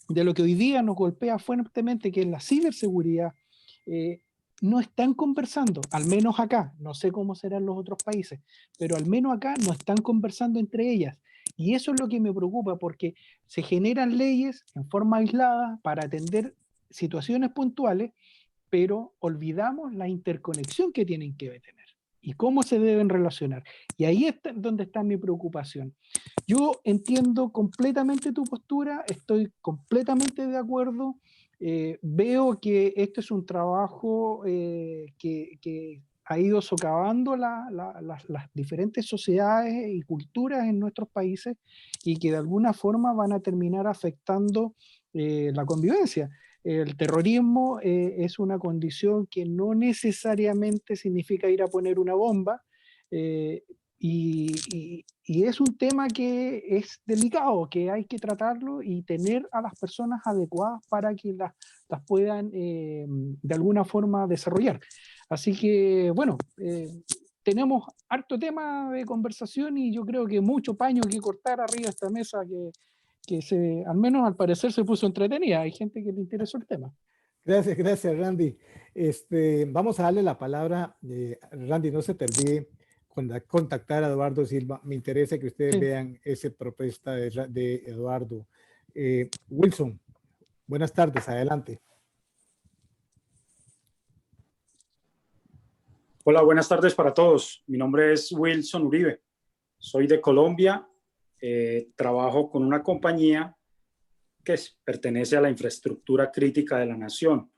lo que hoy día nos golpea fuertemente, que es la ciberseguridad, no están conversando, al menos acá, no sé cómo serán los otros países, pero al menos acá no están conversando entre ellas. Y eso es lo que me preocupa, porque se generan leyes en forma aislada para atender situaciones puntuales, pero olvidamos la interconexión que tienen que tener y cómo se deben relacionar. Y ahí es donde está mi preocupación. Yo entiendo completamente tu postura, estoy completamente de acuerdo. Veo que este es un trabajo que ha ido socavando las diferentes sociedades y culturas en nuestros países y que de alguna forma van a terminar afectando la convivencia. El terrorismo es una condición que no necesariamente significa ir a poner una bomba, y es un tema que es delicado, que hay que tratarlo y tener a las personas adecuadas para que las puedan de alguna forma desarrollar. Así que, bueno, tenemos harto tema de conversación y yo creo que mucho paño que cortar arriba de esta mesa que al menos al parecer se puso entretenida. Hay gente que le interesó el tema. Gracias, Randy. Vamos a darle la palabra. Randy, no se te olvide contactar a Eduardo Silva. Me interesa que ustedes vean esa propuesta de Eduardo. Wilson, buenas tardes, adelante. Hola, buenas tardes para todos. Mi nombre es Wilson Uribe. Soy de Colombia. Trabajo con una compañía que pertenece a la infraestructura crítica de la nación.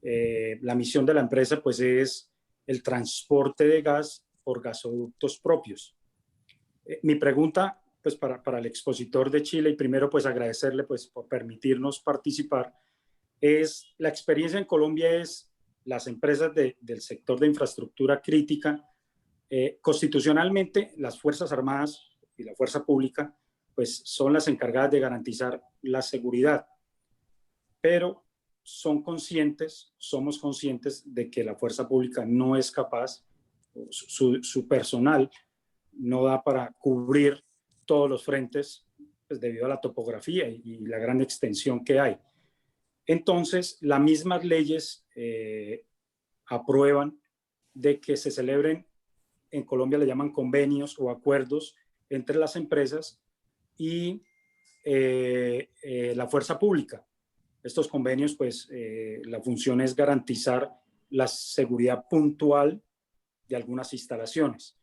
La misión de la empresa pues es el transporte de gas por gasoductos propios. Mi pregunta pues para el expositor de Chile, y primero pues agradecerle pues por permitirnos participar, es la experiencia en Colombia es las empresas del sector de infraestructura crítica, constitucionalmente las Fuerzas Armadas y la Fuerza Pública pues son las encargadas de garantizar la seguridad, pero somos conscientes de que la Fuerza Pública no es capaz, su personal no da para cubrir todos los frentes pues debido a la topografía y la gran extensión que hay. Entonces, las mismas leyes aprueban de que se celebren, en Colombia le llaman convenios o acuerdos entre las empresas y la fuerza pública. Estos convenios, pues, la función es garantizar la seguridad puntual de algunas instalaciones.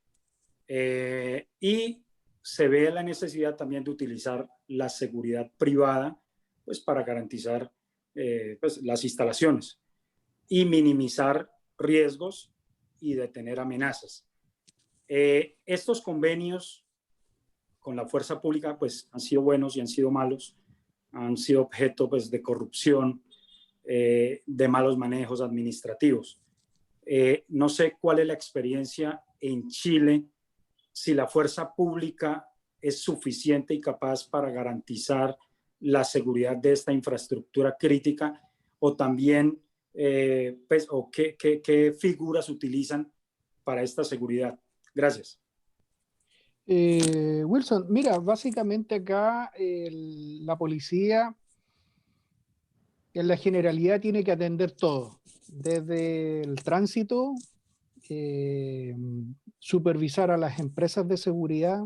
Y se ve la necesidad también de utilizar la seguridad privada, pues, para garantizar pues, las instalaciones y minimizar riesgos y detener amenazas. Estos convenios con la fuerza pública, pues, han sido buenos y han sido malos, han sido objeto, pues, de corrupción, de malos manejos administrativos. No sé cuál es la experiencia en Chile, si la fuerza pública es suficiente y capaz para garantizar la seguridad de esta infraestructura crítica, o también, pues, o qué figuras utilizan para esta seguridad. Gracias. Wilson, mira, básicamente acá la policía en la generalidad tiene que atender todo, desde el tránsito, supervisar a las empresas de seguridad,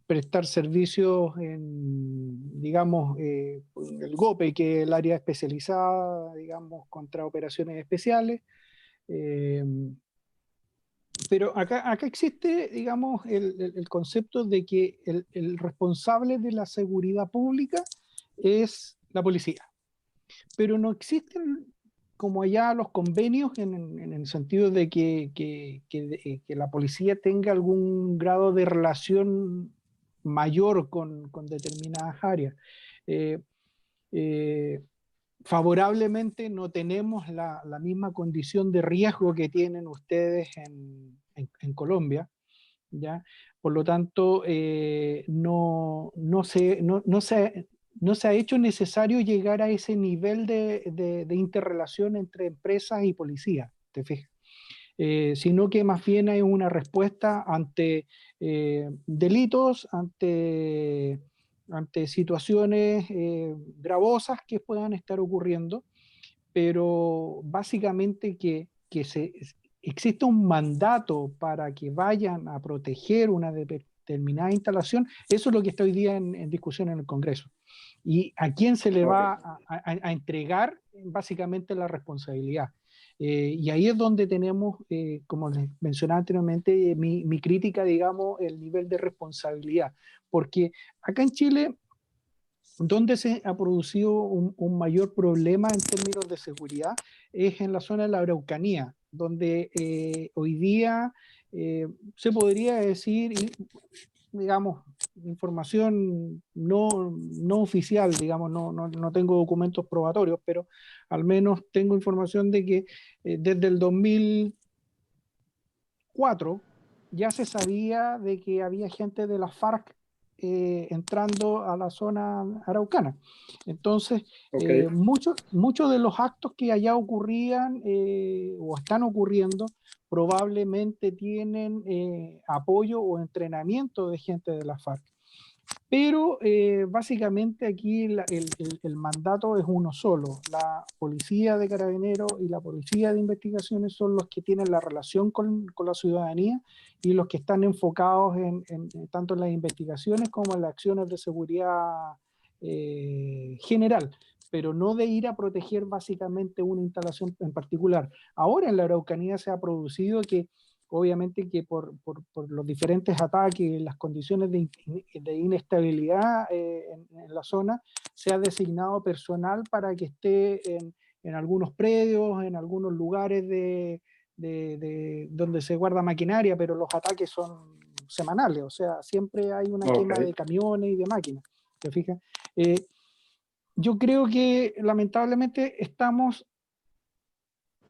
prestar servicios en, digamos, el GOPE, que es el área especializada, digamos, contra operaciones especiales. Pero acá existe, digamos, el concepto de que el responsable de la seguridad pública es la policía. Pero no existen como allá los convenios en el sentido de que la policía tenga algún grado de relación mayor con determinadas áreas. Favorablemente no tenemos la misma condición de riesgo que tienen ustedes en Colombia, ¿ya? Por lo tanto, no se ha hecho necesario llegar a ese nivel de interrelación entre empresas y policía, ¿te fijas? Sino que más bien hay una respuesta ante delitos, ante situaciones gravosas que puedan estar ocurriendo, pero básicamente que existe un mandato para que vayan a proteger una determinada instalación. Eso es lo que está hoy día en discusión en el Congreso. ¿Y a quién se le va a entregar básicamente la responsabilidad? Y ahí es donde tenemos, como les mencionaba anteriormente, mi crítica, digamos, el nivel de responsabilidad. Porque acá en Chile, donde se ha producido un mayor problema en términos de seguridad es en la zona de la Araucanía, donde hoy día se podría decir, digamos, información no oficial, digamos, no tengo documentos probatorios, pero al menos tengo información de que desde el 2004 ya se sabía de que había gente de la FARC entrando a la zona araucana. Entonces, muchos de los actos que allá ocurrían o están ocurriendo probablemente tienen apoyo o entrenamiento de gente de la FARC. Pero básicamente aquí el mandato es uno solo. La policía de carabineros y la policía de investigaciones son los que tienen la relación con la ciudadanía y los que están enfocados tanto en las investigaciones como en las acciones de seguridad general, pero no de ir a proteger básicamente una instalación en particular. Ahora en la Araucanía se ha producido que obviamente que por los diferentes ataques, las condiciones de inestabilidad en la zona, se ha designado personal para que esté en algunos predios, en algunos lugares donde se guarda maquinaria, pero los ataques son semanales, o sea, siempre hay una quema de camiones y de máquinas, ¿te fijas? Yo creo que lamentablemente estamos,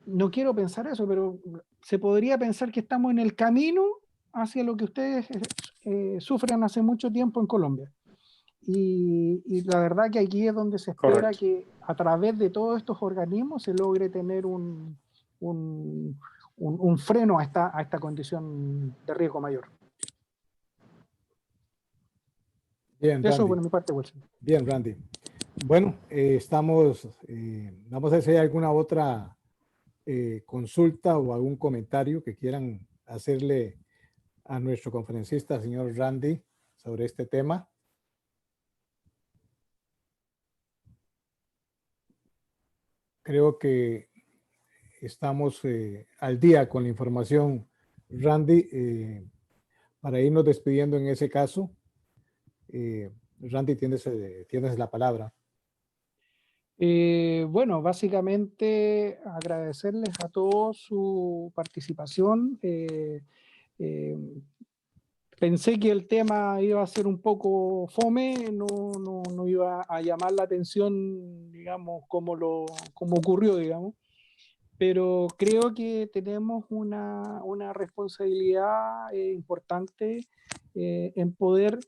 no quiero pensar eso, pero se podría pensar que estamos en el camino hacia lo que ustedes sufren hace mucho tiempo en Colombia. Y la verdad que aquí es donde se espera que a través de todos estos organismos se logre tener un freno a esta condición de riesgo mayor. Bien, Eso Randy. por mi parte, Wilson. Bien, Randy. Bueno, vamos a hacer si hay alguna otra consulta o algún comentario que quieran hacerle a nuestro conferencista, señor Randy, sobre este tema. Creo que estamos al día con la información, Randy, para irnos despidiendo en ese caso. Randy, tienes la palabra. Bueno, básicamente agradecerles a todos su participación. Pensé que el tema iba a ser un poco fome, no iba a llamar la atención, digamos, como ocurrió, digamos. Pero creo que tenemos una responsabilidad importante en poder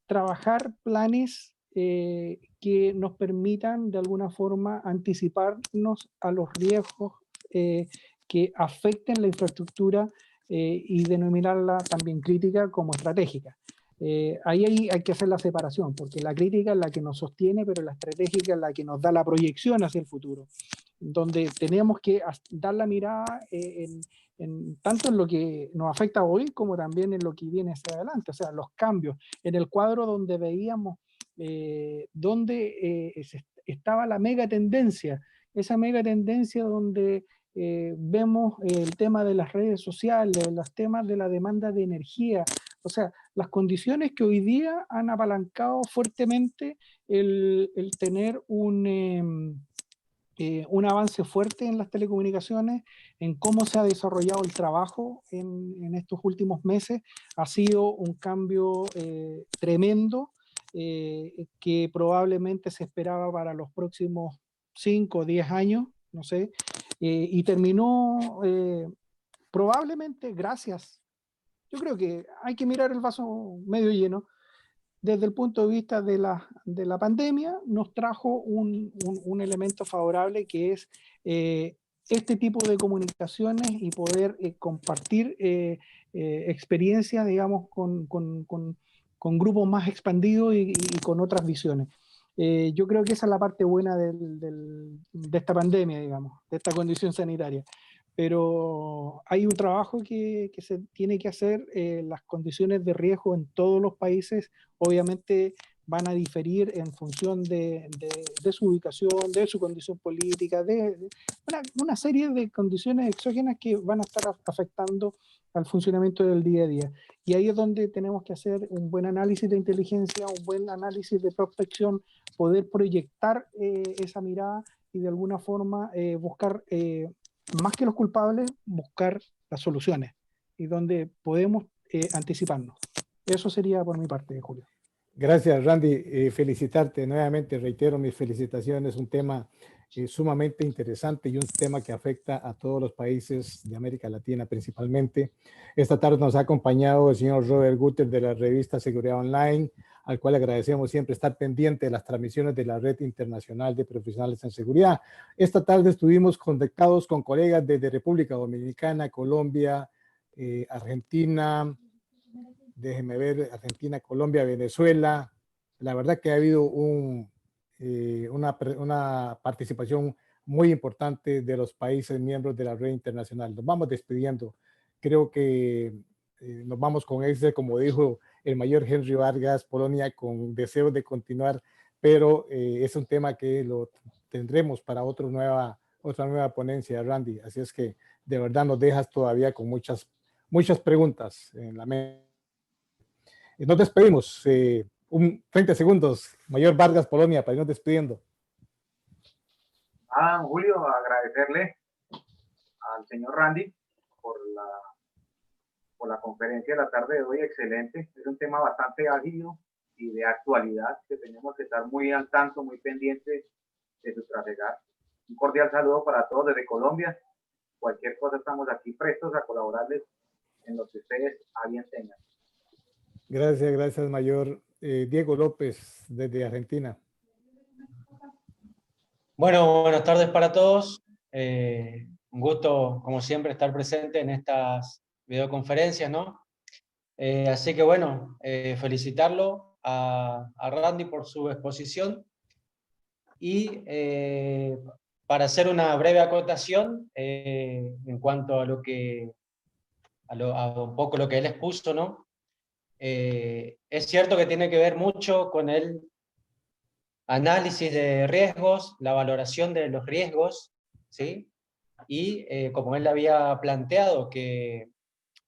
trabajar planes que nos permitan de alguna forma anticiparnos a los riesgos que afecten la infraestructura y denominarla también crítica como estratégica. Ahí hay que hacer la separación, porque la crítica es la que nos sostiene, pero la estratégica es la que nos da la proyección hacia el futuro, donde tenemos que dar la mirada tanto en lo que nos afecta hoy como también en lo que viene hacia adelante, o sea, los cambios. En el cuadro donde veíamos donde estaba la mega tendencia, esa mega tendencia donde vemos el tema de las redes sociales, los temas de la demanda de energía, o sea, las condiciones que hoy día han apalancado fuertemente el tener un avance fuerte en las telecomunicaciones, en cómo se ha desarrollado el trabajo en estos últimos meses, ha sido un cambio tremendo que probablemente se esperaba para los próximos 5 o 10 años, no sé, y terminó probablemente gracias. Yo creo que hay que mirar el vaso medio lleno. Desde el punto de vista de la pandemia, nos trajo un elemento favorable que es este tipo de comunicaciones y poder compartir experiencias, digamos, con grupos más expandidos y con otras visiones. Yo creo que esa es la parte buena de esta pandemia, digamos, de esta condición sanitaria. Pero hay un trabajo que se tiene que hacer. Las condiciones de riesgo en todos los países obviamente van a diferir en función de su ubicación, de su condición política, de una serie de condiciones exógenas que van a estar afectando al funcionamiento del día a día. Y ahí es donde tenemos que hacer un buen análisis de inteligencia, un buen análisis de prospección, poder proyectar esa mirada y de alguna forma buscar más que los culpables, buscar las soluciones y donde podemos anticiparnos. Eso sería por mi parte, Julio. Gracias, Randy. Felicitarte nuevamente, reitero mis felicitaciones. Un tema sumamente interesante y un tema que afecta a todos los países de América Latina principalmente. Esta tarde nos ha acompañado el señor Robert Guter de la revista Seguridad Online, al cual agradecemos siempre estar pendiente de las transmisiones de la Red Internacional de Profesionales en Seguridad. Esta tarde estuvimos conectados con colegas desde República Dominicana, Colombia, Argentina, déjenme ver, Argentina, Colombia, Venezuela. La verdad que ha habido una participación muy importante de los países miembros de la red internacional. Nos vamos despidiendo. Creo que nos vamos con ese, como dijo el mayor Henry Vargas, Polonia, con deseos de continuar, pero es un tema que lo tendremos para otra nueva ponencia, Randy. Así es que de verdad nos dejas todavía con muchas preguntas en la mente. Nos despedimos. 30 segundos. Mayor Vargas, Polonia, para irnos despidiendo. Julio, agradecerle al señor Randy por la conferencia de la tarde de hoy. Excelente. Es un tema bastante ágil y de actualidad que tenemos que estar muy al tanto, muy pendientes de su trasegar. Un cordial saludo para todos desde Colombia. Cualquier cosa estamos aquí prestos a colaborarles en lo que ustedes a bien tengan. Gracias, mayor. Diego López, desde Argentina. Bueno, buenas tardes para todos. Un gusto, como siempre, estar presente en estas videoconferencias, ¿no? Así que bueno, felicitarlo a Randy por su exposición. Y para hacer una breve acotación en cuanto a a un poco lo que él expuso, ¿no? Es cierto que tiene que ver mucho con el análisis de riesgos, la valoración de los riesgos, ¿sí? Y como él había planteado, que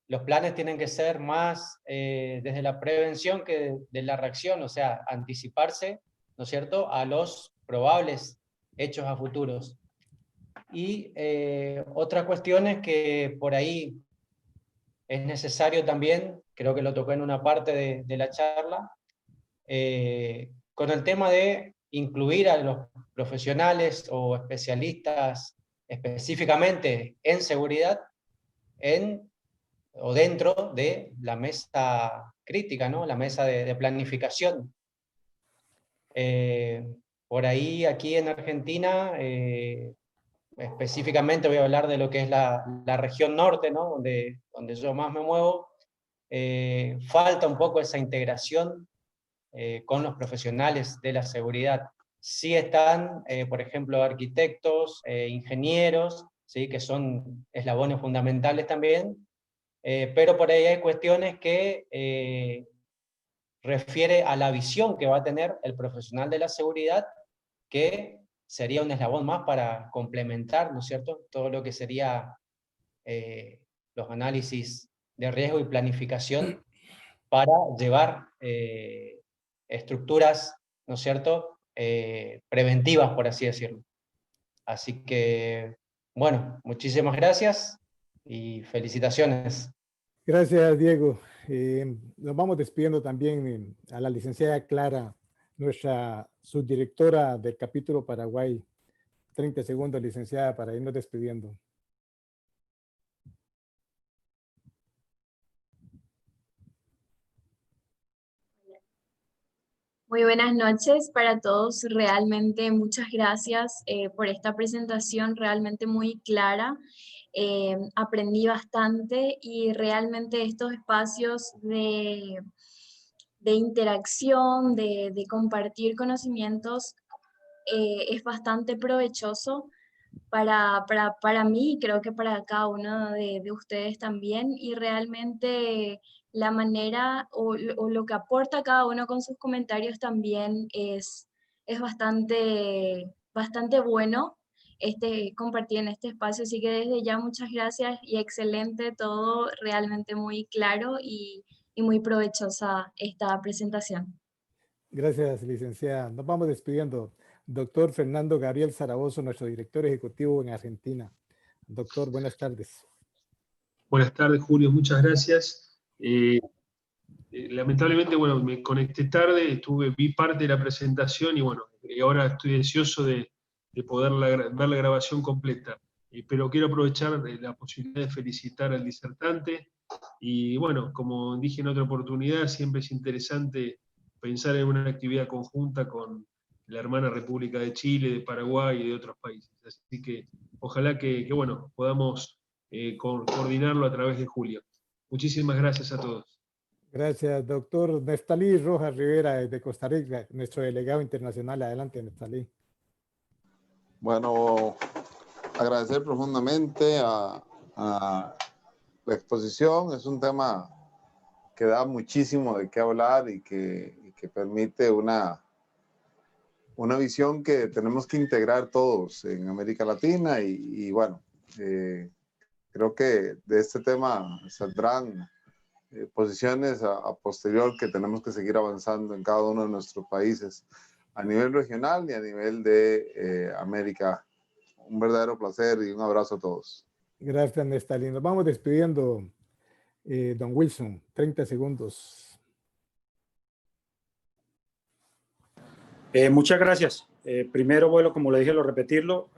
los planes tienen que ser más desde la prevención que de la reacción, o sea, anticiparse, ¿no es cierto?, a los probables hechos a futuros. Y otra cuestión es que por ahí es necesario también, creo que lo tocó en una parte de la charla, con el tema de incluir a los profesionales o especialistas específicamente en seguridad o dentro de la mesa crítica, ¿no? La mesa de planificación. Por ahí, aquí en Argentina, específicamente voy a hablar de lo que es la región norte, ¿no? donde yo más me muevo. Falta un poco esa integración con los profesionales de la seguridad. Sí están, por ejemplo, arquitectos, ingenieros, ¿sí?, que son eslabones fundamentales también, pero por ahí hay cuestiones que refiere a la visión que va a tener el profesional de la seguridad, que sería un eslabón más para complementar, ¿no es cierto?, todo lo que sería los análisis de riesgo y planificación para llevar estructuras, ¿no es cierto?, preventivas, por así decirlo. Así que, bueno, muchísimas gracias y felicitaciones. Gracias, Diego. Nos vamos despidiendo también a la licenciada Clara, nuestra subdirectora del capítulo Paraguay. 30 segundos, licenciada, para irnos despidiendo. Muy buenas noches para todos. Realmente muchas gracias por esta presentación realmente muy clara. Aprendí bastante y realmente estos espacios de interacción, de compartir conocimientos, es bastante provechoso para mí y creo que para cada uno de ustedes también, y realmente la manera o lo que aporta cada uno con sus comentarios también es bastante bueno compartir en este espacio, así que desde ya muchas gracias y excelente todo, realmente muy claro y muy provechosa esta presentación. Gracias, licenciada. Nos vamos despidiendo. Doctor Fernando Gabriel Zaragoza, nuestro director ejecutivo en Argentina. Doctor, buenas tardes. Buenas tardes, Julio, muchas gracias. Lamentablemente, bueno, me conecté tarde, vi parte de la presentación y bueno, ahora estoy deseoso de poder ver la grabación completa. Pero quiero aprovechar la posibilidad de felicitar al disertante y bueno, como dije en otra oportunidad, siempre es interesante pensar en una actividad conjunta con la hermana República de Chile, de Paraguay y de otros países. Así que ojalá que bueno, podamos coordinarlo a través de Julio. Muchísimas gracias a todos. Gracias, doctor Neftalí Rojas Rivera, de Costa Rica, nuestro delegado internacional. Adelante, Neftalí. Bueno, agradecer profundamente a la exposición. Es un tema que da muchísimo de qué hablar y que permite una visión que tenemos que integrar todos en América Latina y bueno, creo que de este tema saldrán posiciones a posterior que tenemos que seguir avanzando en cada uno de nuestros países a nivel regional y a nivel de América. Un verdadero placer y un abrazo a todos. Gracias, Neftalí. Nos vamos despidiendo. Don Wilson, 30 segundos. Muchas gracias. Primero, bueno, como le dije, repetirlo,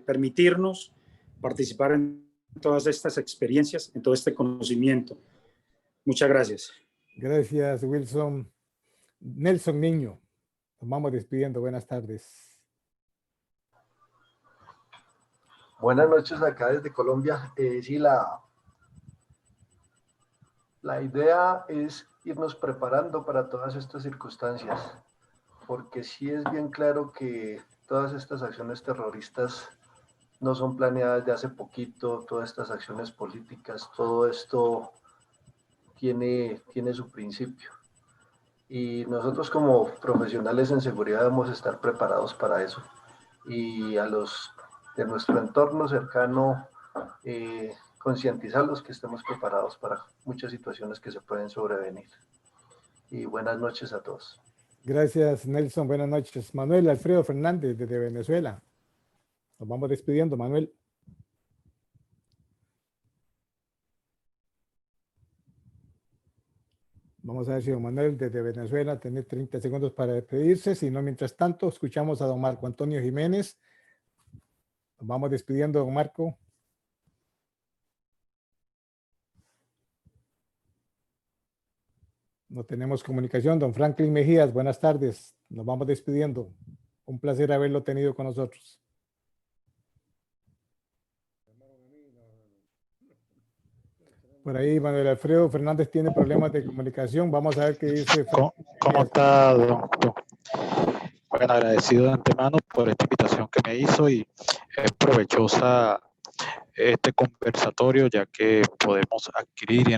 permitirnos participar en todas estas experiencias, en todo este conocimiento. Muchas gracias. Gracias, Wilson. Nelson Niño, nos vamos despidiendo. Buenas tardes. Buenas noches acá desde Colombia. Sí, la La idea es irnos preparando para todas estas circunstancias, porque sí es bien claro que todas estas acciones terroristas no son planeadas de hace poquito, todas estas acciones políticas, todo esto tiene su principio. Y nosotros como profesionales en seguridad debemos estar preparados para eso. Y a los de nuestro entorno cercano, concientizarlos que estemos preparados para muchas situaciones que se pueden sobrevenir. Y buenas noches a todos. Gracias, Nelson. Buenas noches. Manuel Alfredo Fernández, desde Venezuela. Nos vamos despidiendo, Manuel. Vamos a ver si don Manuel desde Venezuela tiene 30 segundos para despedirse. Si no, mientras tanto, escuchamos a don Marco Antonio Jiménez. Nos vamos despidiendo, don Marco. No tenemos comunicación. Don Franklin Mejías, buenas tardes. Nos vamos despidiendo. Un placer haberlo tenido con nosotros. Por ahí Manuel Alfredo Fernández tiene problemas de comunicación. Vamos a ver qué dice. ¿Cómo está, don? Bueno, agradecido de antemano por esta invitación que me hizo y es provechosa este conversatorio, ya que podemos adquirir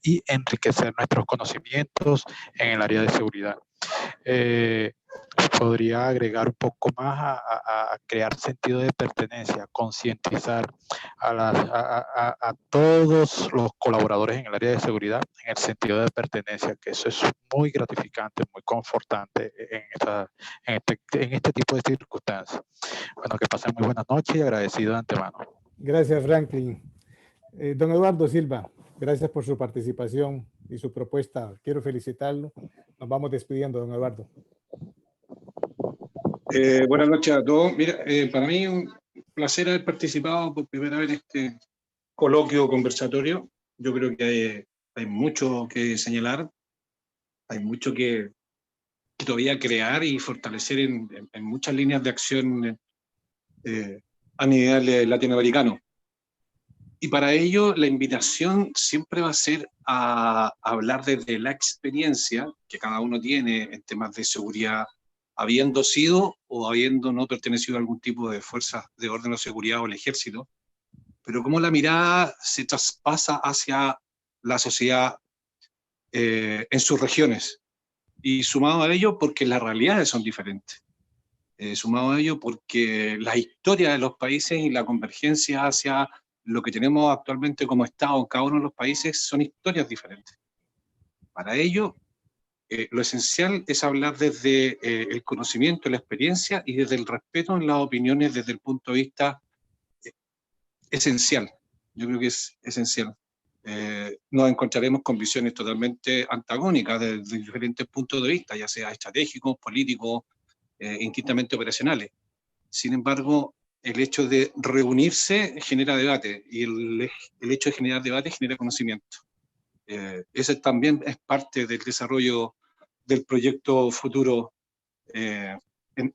y enriquecer nuestros conocimientos en el área de seguridad. Podría agregar un poco más a crear sentido de pertenencia, concientizar a todos los colaboradores en el área de seguridad en el sentido de pertenencia, que eso es muy gratificante, muy confortante en este tipo de circunstancias. Bueno, que pasen muy buenas noches y agradecido de antemano. Gracias, Franklin. Don Eduardo Silva, gracias por su participación y su propuesta. Quiero felicitarlo. Nos vamos despidiendo, don Eduardo. Buenas noches a todos. Mira, para mí un placer haber participado por primera vez en este coloquio conversatorio. Yo creo que hay mucho que señalar, hay mucho que todavía crear y fortalecer en muchas líneas de acción a nivel latinoamericano. Y para ello la invitación siempre va a ser a hablar desde la experiencia que cada uno tiene en temas de seguridad, habiendo sido o habiendo no pertenecido a algún tipo de fuerzas de orden o seguridad o el ejército, pero cómo la mirada se traspasa hacia la sociedad en sus regiones. Y sumado a ello porque las realidades son diferentes. Sumado a ello porque la historia de los países y la convergencia hacia lo que tenemos actualmente como Estado en cada uno de los países son historias diferentes. Para ello, lo esencial es hablar desde el conocimiento, la experiencia y desde el respeto en las opiniones desde el punto de vista esencial. Yo creo que es esencial. Nos encontraremos con visiones totalmente antagónicas desde diferentes puntos de vista, ya sea estratégicos, políticos, indistintamente operacionales. Sin embargo, el hecho de reunirse genera debate y el hecho de generar debate genera conocimiento. Ese también es parte del desarrollo del proyecto futuro en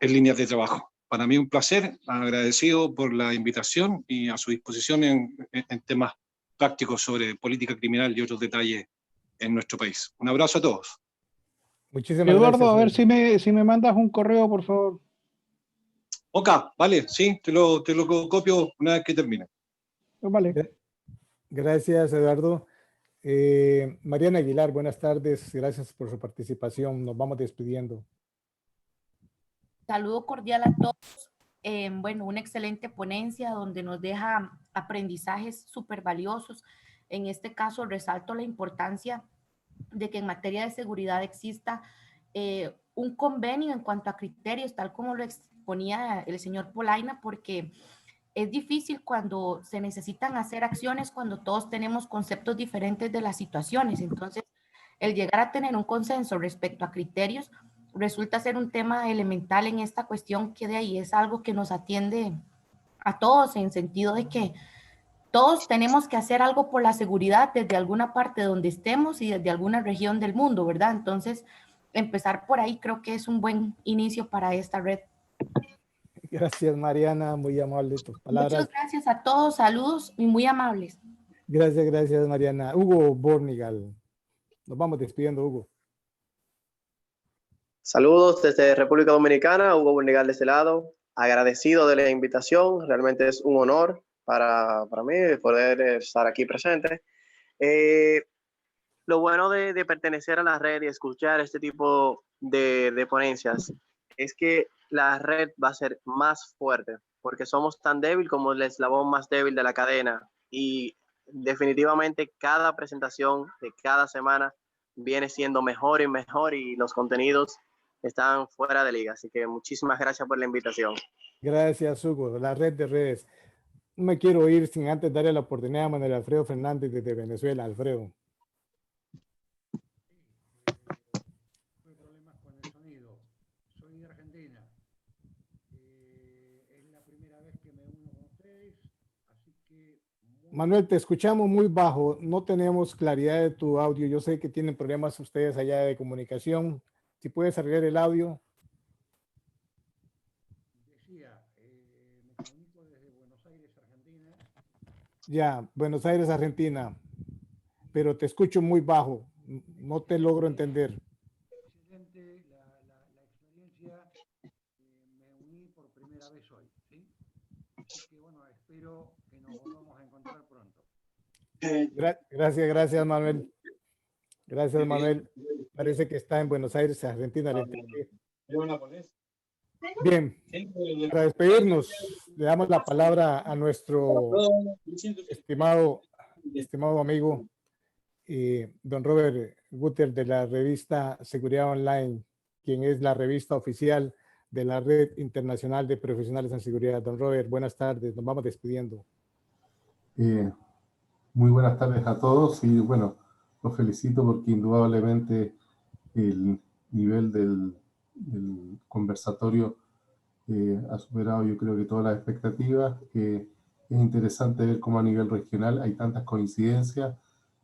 líneas de trabajo. Para mí un placer, agradecido por la invitación y a su disposición en temas prácticos sobre política criminal y otros detalles en nuestro país. Un abrazo a todos. Muchísimas Eduardo, gracias. a ver si me mandas un correo, por favor. Ok, vale, sí, te lo copio una vez que termine. Vale. Gracias, Eduardo. Mariana Aguilar, buenas tardes. Gracias por su participación. Nos vamos despidiendo. Saludo cordial a todos. Bueno, una excelente ponencia donde nos deja aprendizajes súper valiosos. En este caso, resalto la importancia de que en materia de seguridad exista un convenio en cuanto a criterios, tal como lo exponía el señor Polaina, porque es difícil cuando se necesitan hacer acciones, cuando todos tenemos conceptos diferentes de las situaciones. Entonces, el llegar a tener un consenso respecto a criterios resulta ser un tema elemental en esta cuestión, que de ahí es algo que nos atiende a todos, en sentido de que todos tenemos que hacer algo por la seguridad desde alguna parte donde estemos y desde alguna región del mundo, ¿verdad? Entonces, empezar por ahí creo que es un buen inicio para esta red. Gracias, Mariana, muy amable tus palabras. Muchas gracias a todos, saludos y muy amables. Gracias, gracias, Mariana. Hugo Bornigal. Nos vamos despidiendo, Hugo. Saludos desde República Dominicana, Hugo Burnigal de este lado. Agradecido de la invitación, realmente es un honor para mí poder estar aquí presente. Lo bueno de pertenecer a la red y escuchar este tipo de ponencias es que la red va a ser más fuerte, porque somos tan débil como el eslabón más débil de la cadena, y definitivamente cada presentación de cada semana viene siendo mejor y mejor, y los contenidos están fuera de liga. Así que muchísimas gracias por la invitación. Gracias, Hugo. La red de redes. No me quiero ir sin antes darle la oportunidad a Manuel Alfredo Fernández desde Venezuela. Alfredo. Problemas con el sonido. Soy de Argentina. Es la primera vez que me uno con ustedes, así que... Manuel, te escuchamos muy bajo. No tenemos claridad de tu audio. Yo sé que tienen problemas ustedes allá de comunicación. Si puedes arreglar el audio. Decía, me comunico desde Buenos Aires, Argentina. Ya, Buenos Aires, Argentina. Pero te escucho muy bajo. No te logro entender. Excelente la experiencia. Me uní por primera vez hoy, ¿sí? Así que bueno, espero que nos volvamos a encontrar pronto. Gracias, gracias, Manuel. Gracias, Manuel. Parece que está en Buenos Aires, Argentina. Bien, para despedirnos, le damos la palabra a nuestro estimado amigo, don Robert Guter, de la revista Seguridad Online, quien es la revista oficial de la Red Internacional de Profesionales en Seguridad. Don Robert, buenas tardes. Nos vamos despidiendo. Muy buenas tardes a todos y bueno, los felicito porque indudablemente el nivel del conversatorio ha superado, yo creo, que todas las expectativas. Es interesante ver cómo a nivel regional hay tantas coincidencias,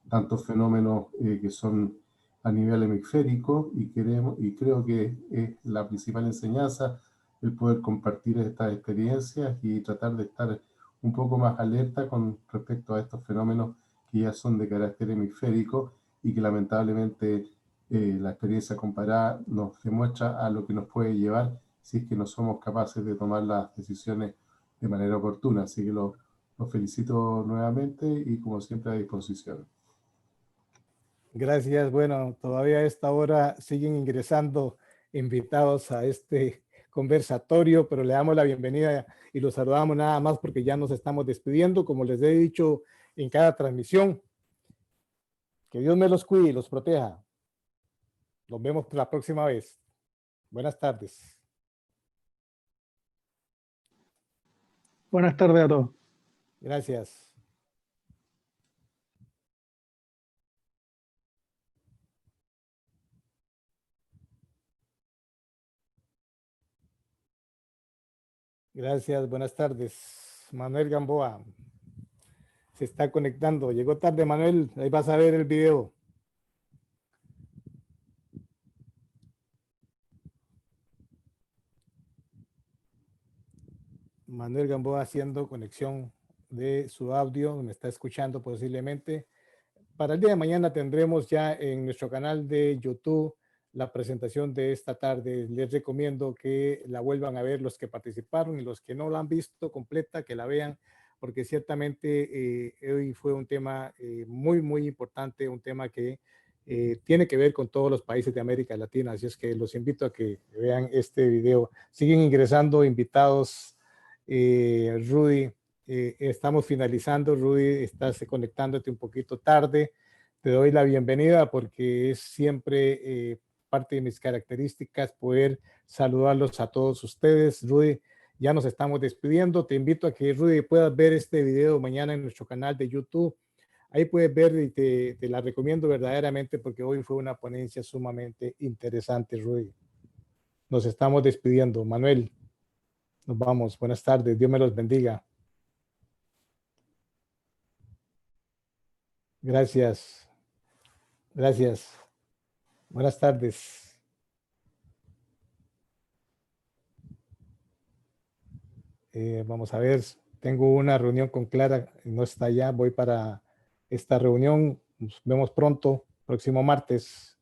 tantos fenómenos que son a nivel hemisférico, y creo que es la principal enseñanza el poder compartir estas experiencias y tratar de estar un poco más alerta con respecto a estos fenómenos que ya son de carácter hemisférico y que lamentablemente la experiencia comparada nos demuestra a lo que nos puede llevar si es que no somos capaces de tomar las decisiones de manera oportuna. Así que los felicito nuevamente y como siempre a disposición. Gracias. Bueno, todavía a esta hora siguen ingresando invitados a este conversatorio, pero le damos la bienvenida y los saludamos nada más porque ya nos estamos despidiendo, como les he dicho en cada transmisión. Que Dios me los cuide y los proteja. Nos vemos la próxima vez. Buenas tardes. Buenas tardes a todos. Gracias. Gracias, buenas tardes. Manuel Gamboa se está conectando. Llegó tarde, Manuel. Ahí vas a ver el video. Manuel Gamboa haciendo conexión de su audio. Me está escuchando posiblemente. Para el día de mañana tendremos ya en nuestro canal de YouTube la presentación de esta tarde. Les recomiendo que la vuelvan a ver los que participaron y los que no la han visto completa, que la vean, porque ciertamente hoy fue un tema muy, muy importante, un tema que tiene que ver con todos los países de América Latina. Así es que los invito a que vean este video. Siguen ingresando invitados. Rudy, estamos finalizando. Rudy, estás conectándote un poquito tarde. Te doy la bienvenida porque es siempre parte de mis características poder saludarlos a todos ustedes. Rudy, ya nos estamos despidiendo. Te invito a que, Rudy, puedas ver este video mañana en nuestro canal de YouTube. Ahí puedes ver y te la recomiendo verdaderamente porque hoy fue una ponencia sumamente interesante, Rudy. Nos estamos despidiendo. Manuel, nos vamos. Buenas tardes. Dios me los bendiga. Gracias. Gracias. Buenas tardes. Vamos a ver, tengo una reunión con Clara, no está allá, voy para esta reunión. Nos vemos pronto, próximo martes.